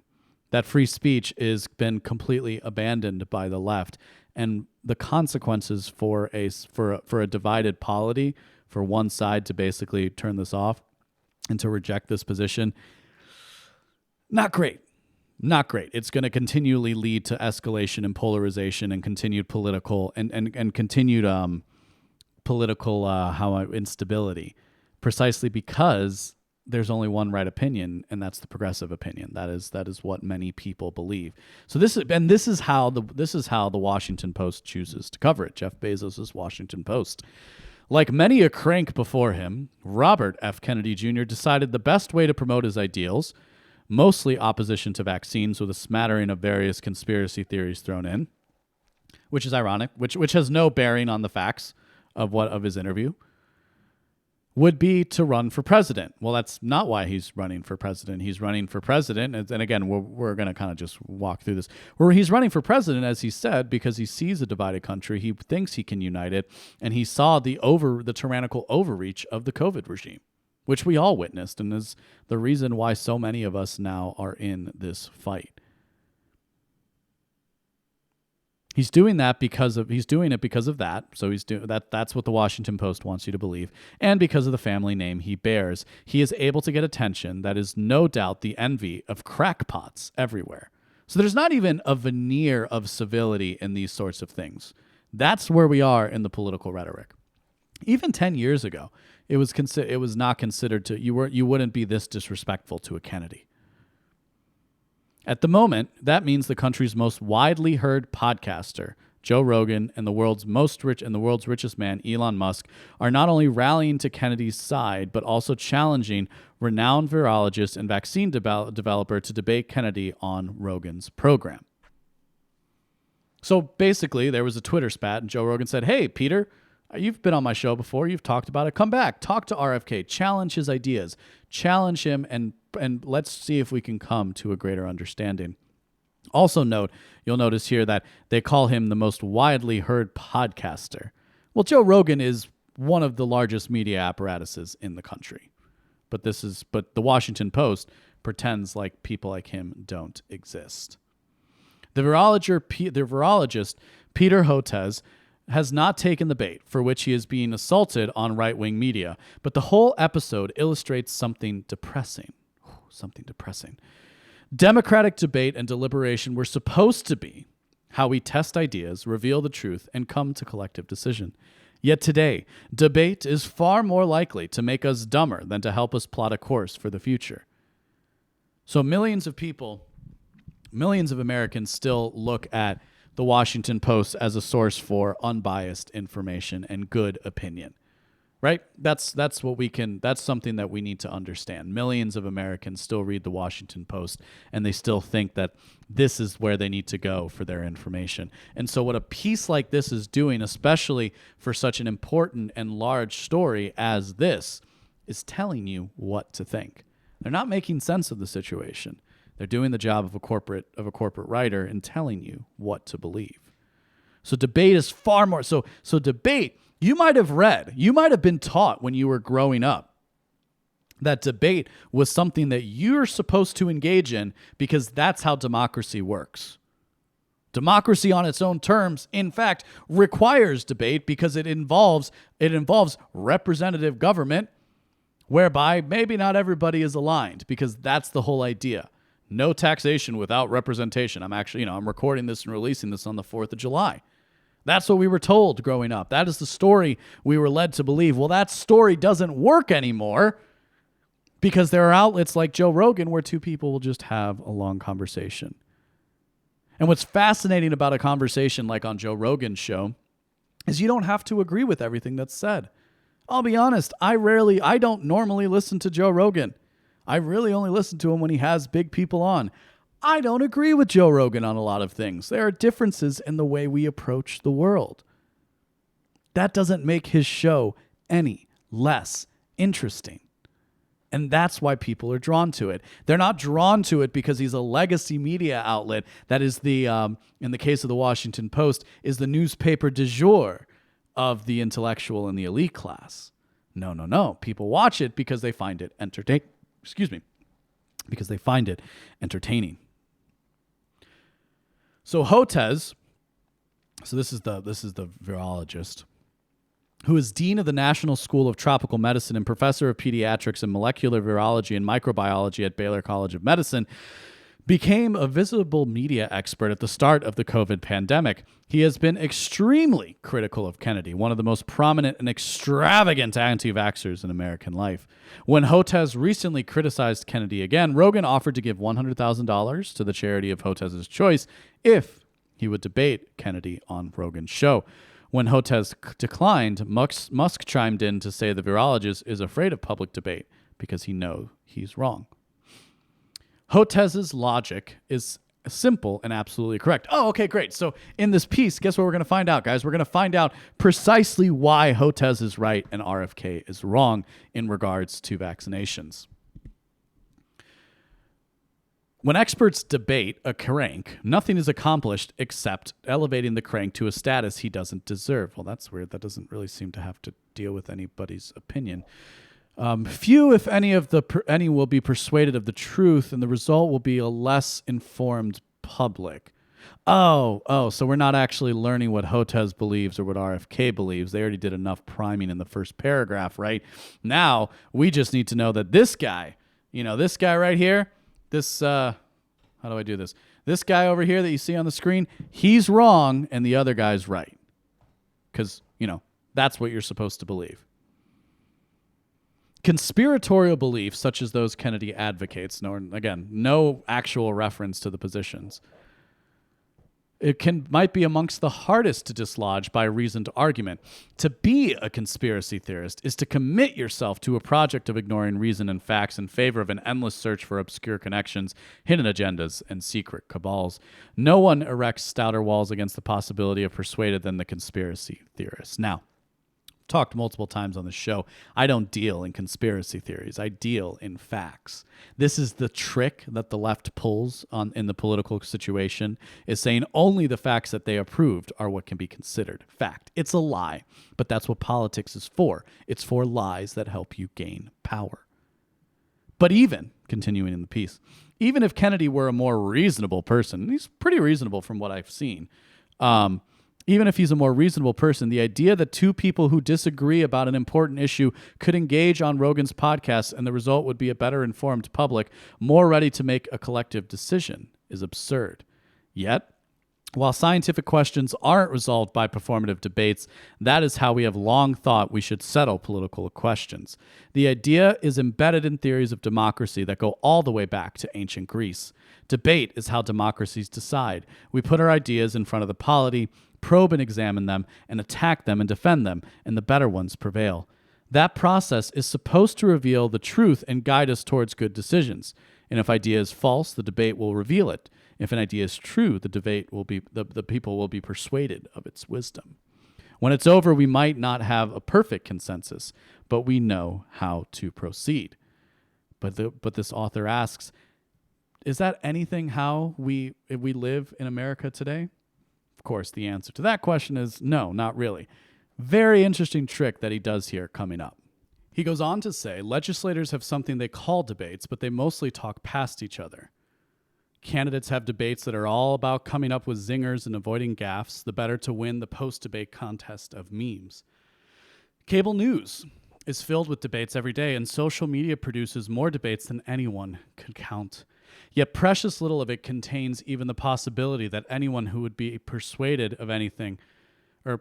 That free speech has been completely abandoned by the left, and the consequences for a divided polity, for one side to basically turn this off and to reject this position, not great. Not great. It's going to continually lead to escalation and polarization and continued political and continued political instability, precisely because there's only one right opinion, and that's the progressive opinion. That is what many people believe. So this is how the Washington Post chooses to cover it. Jeff Bezos' Washington Post. Like many a crank before him, Robert F. Kennedy Jr. decided the best way to promote his ideals, mostly opposition to vaccines with a smattering of various conspiracy theories thrown in, which is ironic, which has no bearing on the facts of his interview, would be to run for president. Well, that's not why he's running for president. He's running for president, and again, we're going to kind of just walk through this. Where he's running for president, as he said, because he sees a divided country, he thinks he can unite it, and he saw the tyrannical overreach of the COVID regime, which we all witnessed, and is the reason why so many of us now are in this fight. He's doing it because of that. So he's doing that. That's what the Washington Post wants you to believe. And because of the family name he bears, he is able to get attention that is no doubt the envy of crackpots everywhere. So there's not even a veneer of civility in these sorts of things. That's where we are in the political rhetoric. Even 10 years ago, it was not considered you wouldn't be this disrespectful to a Kennedy. At the moment, that means the country's most widely heard podcaster, Joe Rogan, and the world's richest man, Elon Musk, are not only rallying to Kennedy's side, but also challenging renowned virologist and vaccine developer to debate Kennedy on Rogan's program. So basically, there was a Twitter spat, and Joe Rogan said, "Hey, Peter, you've been on my show before. You've talked about it. Come back. Talk to RFK. Challenge his ideas. Challenge him, and let's see if we can come to a greater understanding." Also you'll notice here that they call him the most widely heard podcaster. Well, Joe Rogan is one of the largest media apparatuses in the country. But the Washington Post pretends like people like him don't exist. The virologist Peter Hotez has not taken the bait, for which he is being assaulted on right-wing media, but the whole episode illustrates something depressing. Democratic debate and deliberation were supposed to be how we test ideas, reveal the truth, and come to collective decision. Yet today, debate is far more likely to make us dumber than to help us plot a course for the future. So millions of Americans still look at the Washington Post as a source for unbiased information and good opinion, right? That's something that we need to understand. Millions of Americans still read the Washington Post, and they still think that this is where they need to go for their information. And so what a piece like this is doing, especially for such an important and large story as this, is telling you what to think. They're not making sense of the situation. They're doing the job of a corporate writer and telling you what to believe. So debate is far more so debate You might have read, you might have been taught when you were growing up that debate was something that you're supposed to engage in because that's how democracy works. Democracy on its own terms, in fact, requires debate because it involves representative government, whereby maybe not everybody is aligned, because that's the whole idea. No taxation without representation. I'm recording this and releasing this on the 4th of July. That's what we were told growing up. That is the story we were led to believe. Well, that story doesn't work anymore because there are outlets like Joe Rogan where two people will just have a long conversation. And what's fascinating about a conversation like on Joe Rogan's show is you don't have to agree with everything that's said. I'll be honest, I don't normally listen to Joe Rogan. I really only listen to him when he has big people on. I don't agree with Joe Rogan on a lot of things. There are differences in the way we approach the world. That doesn't make his show any less interesting. And that's why people are drawn to it. They're not drawn to it because he's a legacy media outlet that is in the case of the Washington Post, is the newspaper du jour of the intellectual and the elite class. No. People watch it because they find it because they find it entertaining. So Hotez, this is the virologist, who is dean of the National School of Tropical Medicine and professor of pediatrics and molecular virology and microbiology at Baylor College of Medicine, became a visible media expert at the start of the COVID pandemic. He has been extremely critical of Kennedy, one of the most prominent and extravagant anti-vaxxers in American life. When Hotez recently criticized Kennedy again, Rogan offered to give $100,000 to the charity of Hotez's choice if he would debate Kennedy on Rogan's show. When Hotez declined, Musk chimed in to say the virologist is afraid of public debate because he knows he's wrong. Hotez's logic is simple and absolutely correct. Oh, okay, great. So in this piece, guess what we're going to find out, guys? We're going to find out precisely why Hotez is right and RFK is wrong in regards to vaccinations. When experts debate a crank, nothing is accomplished except elevating the crank to a status he doesn't deserve. Well, that's weird. That doesn't really seem to have to deal with anybody's opinion. Few, if any, will be persuaded of the truth, and the result will be a less informed public. So we're not actually learning what Hotez believes or what RFK believes. They already did enough priming in the first paragraph, right? Now, we just need to know that this guy right here, how do I do this? This guy over here that you see on the screen, he's wrong, and the other guy's right. Because, that's what you're supposed to believe. Conspiratorial beliefs, such as those Kennedy advocates, no actual reference to the positions, might be amongst the hardest to dislodge by reasoned argument. To be a conspiracy theorist is to commit yourself to a project of ignoring reason and facts in favor of an endless search for obscure connections, hidden agendas, and secret cabals. No one erects stouter walls against the possibility of persuaded than the conspiracy theorist. Now, talked multiple times on the show, I don't deal in conspiracy theories. I deal in facts. This is the trick that the left pulls in the political situation, is saying only the facts that they approved are what can be considered fact. It's a lie, but that's what politics is for. It's for lies that help you gain power. But even, continuing in the piece, even if Kennedy were a more reasonable person, and he's pretty reasonable from what I've seen, even if he's a more reasonable person, the idea that two people who disagree about an important issue could engage on Rogan's podcast and the result would be a better informed public, more ready to make a collective decision, is absurd. Yet, while scientific questions aren't resolved by performative debates, that is how we have long thought we should settle political questions. The idea is embedded in theories of democracy that go all the way back to ancient Greece. Debate is how democracies decide. We put our ideas in front of the polity, probe and examine them, and attack them and defend them, and the better ones prevail. That process is supposed to reveal the truth and guide us towards good decisions. And if idea is false, the debate will reveal it. If an idea is true, the debate will be the people will be persuaded of its wisdom. When it's over, we might not have a perfect consensus, but we know how to proceed. But this author asks, is that anything how we live in America today? Of course, the answer to that question is no, not really. Very interesting trick that he does here coming up. He goes on to say, legislators have something they call debates, but they mostly talk past each other. Candidates have debates that are all about coming up with zingers and avoiding gaffes, the better to win the post-debate contest of memes. Cable news is filled with debates every day, and social media produces more debates than anyone could count. Yet precious little of it contains even the possibility that anyone who would be persuaded of anything, or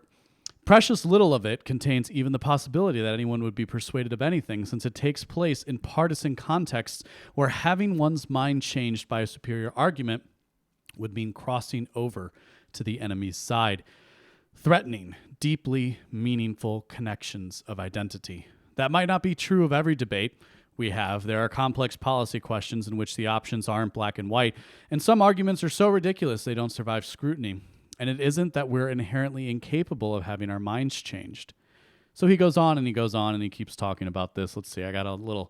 precious little of it contains even the possibility that anyone would be persuaded of anything, since it takes place in partisan contexts where having one's mind changed by a superior argument would mean crossing over to the enemy's side, threatening deeply meaningful connections of identity. That might not be true of every debate we have. There are complex policy questions in which the options aren't black and white, and some arguments are so ridiculous they don't survive scrutiny. And it isn't that we're inherently incapable of having our minds changed. So he goes on and he goes on and he keeps talking about this. Let's see. I got a little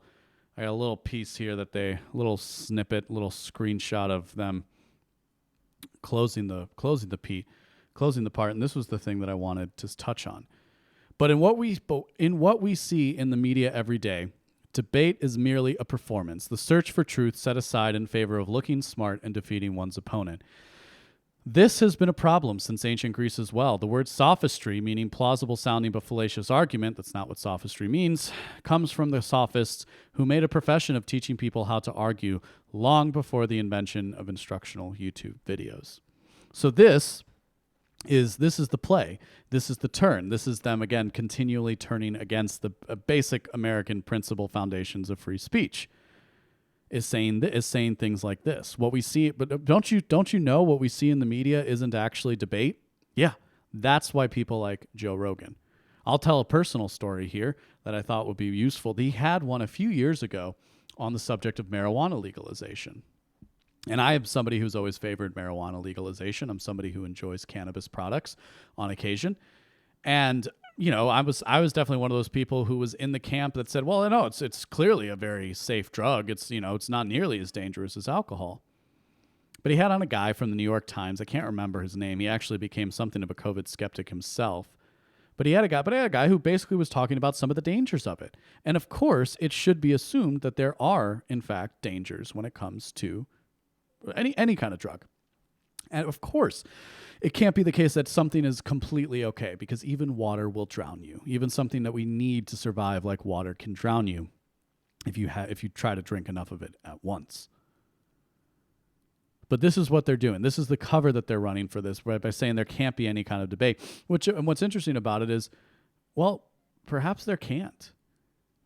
piece here little snippet, little screenshot of them closing the part. And this was the thing that I wanted to touch on. But in what we see in the media every day, debate is merely a performance, the search for truth set aside in favor of looking smart and defeating one's opponent. This has been a problem since ancient Greece as well. The word sophistry, meaning plausible sounding but fallacious argument, that's not what sophistry means, comes from the sophists who made a profession of teaching people how to argue long before the invention of instructional YouTube videos. So this is the play. This is the turn. This is them, again, continually turning against the basic American principle foundations of free speech. Is saying things like this. What we see, but don't you know what we see in the media isn't actually debate? Yeah, that's why people like Joe Rogan. I'll tell a personal story here that I thought would be useful. He had one a few years ago on the subject of marijuana legalization. And I am somebody who's always favored marijuana legalization. I'm somebody who enjoys cannabis products on occasion. And I was definitely one of those people who was in the camp that said, well, no, it's clearly a very safe drug. It's not nearly as dangerous as alcohol. But he had on a guy from the New York Times. I can't remember his name. He actually became something of a COVID skeptic himself. But he had a guy who basically was talking about some of the dangers of it. And of course, it should be assumed that there are, in fact, dangers when it comes to any kind of drug. And of course, it can't be the case that something is completely okay, because even water will drown you. Even something that we need to survive, like water, can drown you if you try to drink enough of it at once. But this is what they're doing. This is the cover that they're running for this, right, by saying there can't be any kind of debate. And what's interesting about it is, well, perhaps there can't.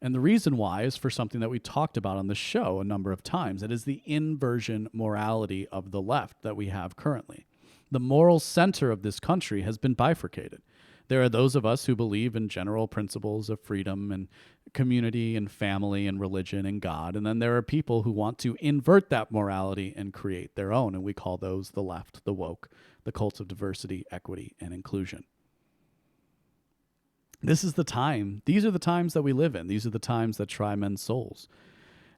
And the reason why is for something that we talked about on the show a number of times. It is the inversion morality of the left that we have currently. The moral center of this country has been bifurcated. There are those of us who believe in general principles of freedom and community and family and religion and God. And then there are people who want to invert that morality and create their own. And we call those the left, the woke, the cults of diversity, equity, and inclusion. This is the time. These are the times that we live in. These are the times that try men's souls.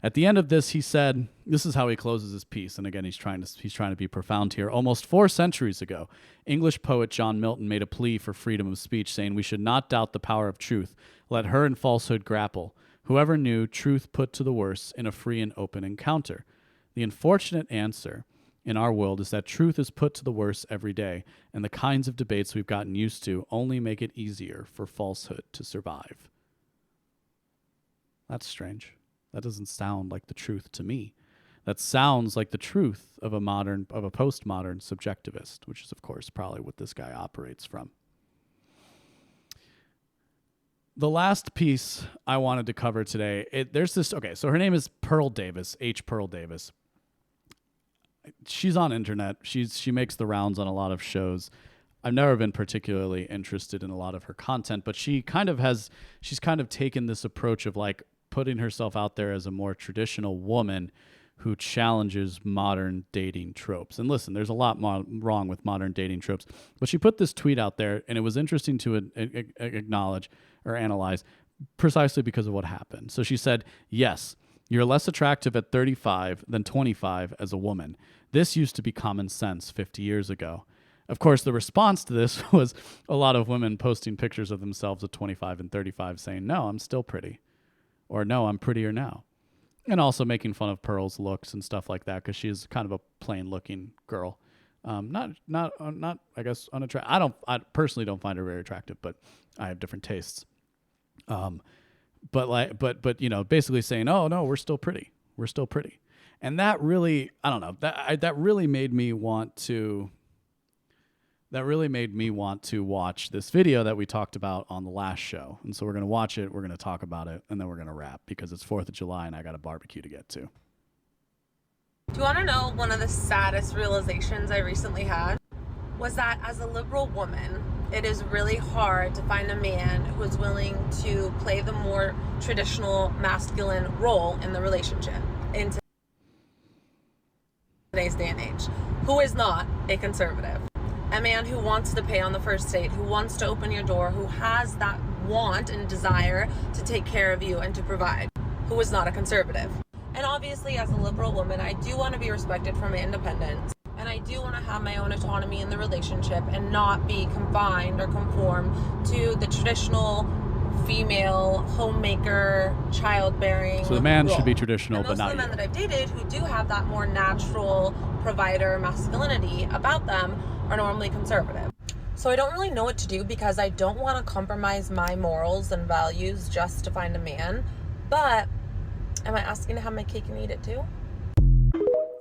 At the end of this, he said, this is how he closes his piece. And again, he's trying to be profound here. Almost 4 centuries ago, English poet John Milton made a plea for freedom of speech, saying, "We should not doubt the power of truth. Let her and falsehood grapple. Whoever knew truth put to the worse in a free and open encounter." The unfortunate answer in our world is that truth is put to the worse every day, and the kinds of debates we've gotten used to only make it easier for falsehood to survive. That's strange. That doesn't sound like the truth to me. That sounds like the truth of a postmodern subjectivist, which is, of course, probably what this guy operates from. The last piece I wanted to cover today, so her name is Pearl Davis, H. Pearl Davis. She's on internet. She makes the rounds on a lot of shows. I've never been particularly interested in a lot of her content, but she's kind of taken this approach of like putting herself out there as a more traditional woman who challenges modern dating tropes. And listen, there's a lot wrong with modern dating tropes, but she put this tweet out there, and it was interesting to acknowledge or analyze precisely because of what happened. So she said, "Yes, you're less attractive at 35 than 25 as a woman. This used to be common sense 50 years ago. Of course, the response to this was a lot of women posting pictures of themselves at 25 and 35 saying, no, I'm still pretty, or no, I'm prettier now. And also making fun of Pearl's looks and stuff like that because she's kind of a plain-looking girl. Not I guess unattractive. I personally don't find her very attractive, but I have different tastes. But you know, basically saying, oh no, we're still pretty, and that really, I don't know, that really made me want to. That really made me want to watch this video that we talked about on the last show. And so we're going to watch it, we're going to talk about it, and then we're going to wrap because it's 4th of July and I got a barbecue to get to. Do you want to know one of the saddest realizations I recently had? Was that as a liberal woman, it is really hard to find a man who is willing to play the more traditional masculine role in the relationship in today's day and age, who is not a conservative. A man who wants to pay on the first date, who wants to open your door, who has that want and desire to take care of you and to provide, who is not a conservative. And obviously, as a liberal woman, I do want to be respected for my independence, and I do want to have my own autonomy in the relationship and not be confined or conform to the traditional female homemaker, childbearing. So the man role. should be traditional, and but not most of the men you. that I've dated who do have that more natural provider masculinity about them are normally conservative. So I don't really know what to do because I don't want to compromise my morals and values just to find a man. But am I asking to have my cake and eat it too?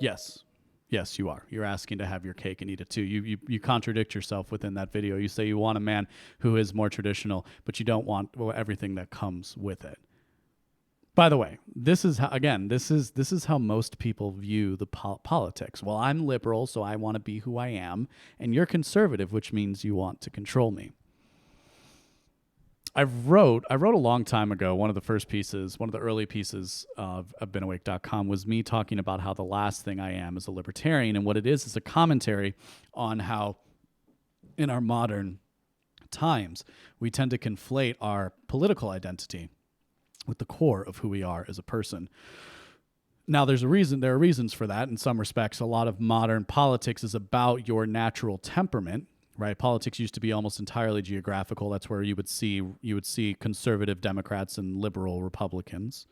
Yes, you are. You're asking to have your cake and eat it too. You contradict yourself within that video. You say you want a man who is more traditional, but you don't want everything that comes with it. By the way, this is how most people view the politics. Well, I'm liberal, so I want to be who I am, and you're conservative, which means you want to control me. I wrote a long time ago, one of the early pieces of BeenAwake.com was me talking about how the last thing I am is a libertarian, and what it is a commentary on how in our modern times we tend to conflate our political identity with the core of who we are as a person. Now, there are reasons for that. In some respects, a lot of modern politics is about your natural temperament, right? Politics used to be almost entirely geographical. That's where you would see conservative Democrats and liberal Republicans.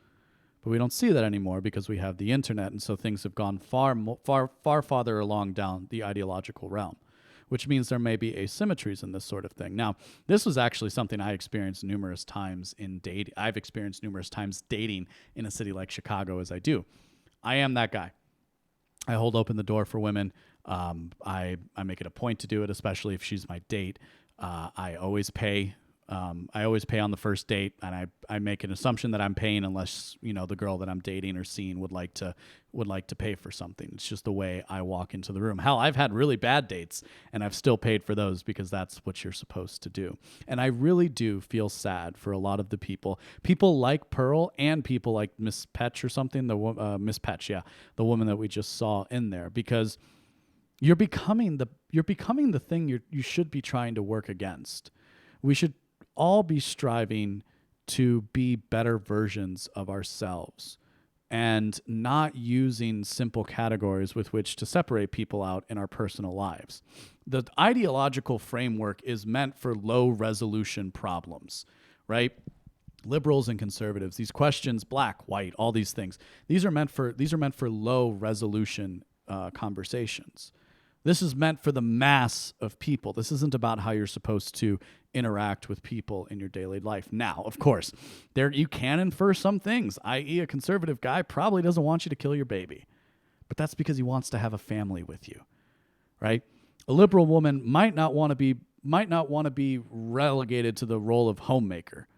But we don't see that anymore because we have the internet, and so things have gone far farther along down the ideological realm, which means there may be asymmetries in this sort of thing. Now, this was actually something I experienced numerous times in dating. I've experienced numerous times dating in a city like Chicago as I do. I am that guy. I hold open the door for women. I make it a point to do it, especially if she's my date. I always pay. I always pay on the first date, and I make an assumption that I'm paying unless, the girl that I'm dating or seeing would like to pay for something. It's just the way I walk into the room. Hell, I've had really bad dates, and I've still paid for those because that's what you're supposed to do. And I really do feel sad for a lot of the people like Pearl and people like Miss Petch or something, Miss Petch, yeah, the woman that we just saw in there, because you're becoming the thing you should be trying to work against. We should all be striving to be better versions of ourselves and not using simple categories with which to separate people out in our personal lives. The ideological framework is meant for low resolution problems, right? Liberals and conservatives, these questions, black, white, all these things, these are meant for low resolution conversations. This is meant for the mass of people. This isn't about how you're supposed to interact with people in your daily life. Now, of course, you can infer some things, i.e. a conservative guy probably doesn't want you to kill your baby. But that's because he wants to have a family with you, right? A liberal woman might not want to be relegated to the role of homemaker.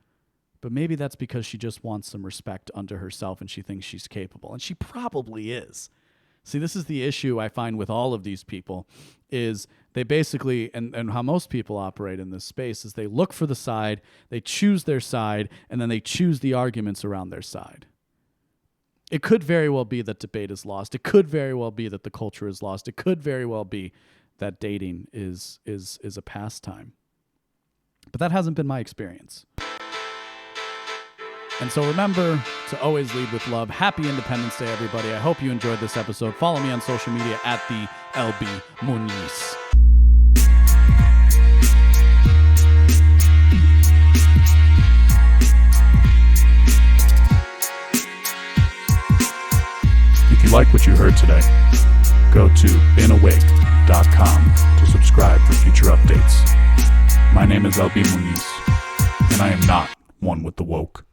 But maybe that's because she just wants some respect unto herself and she thinks she's capable. And she probably is. See, this is the issue I find with all of these people is they basically, and how most people operate in this space, is they look for the side, they choose their side, and then they choose the arguments around their side. It could very well be that debate is lost. It could very well be that the culture is lost. It could very well be that dating is a pastime. But that hasn't been my experience. And so remember to always lead with love. Happy Independence Day, everybody. I hope you enjoyed this episode. Follow me on social media at the LB Muniz. you like what you heard today, go to beenawake.com to subscribe for future updates. My name is Albi Muniz, and I am not one with the woke.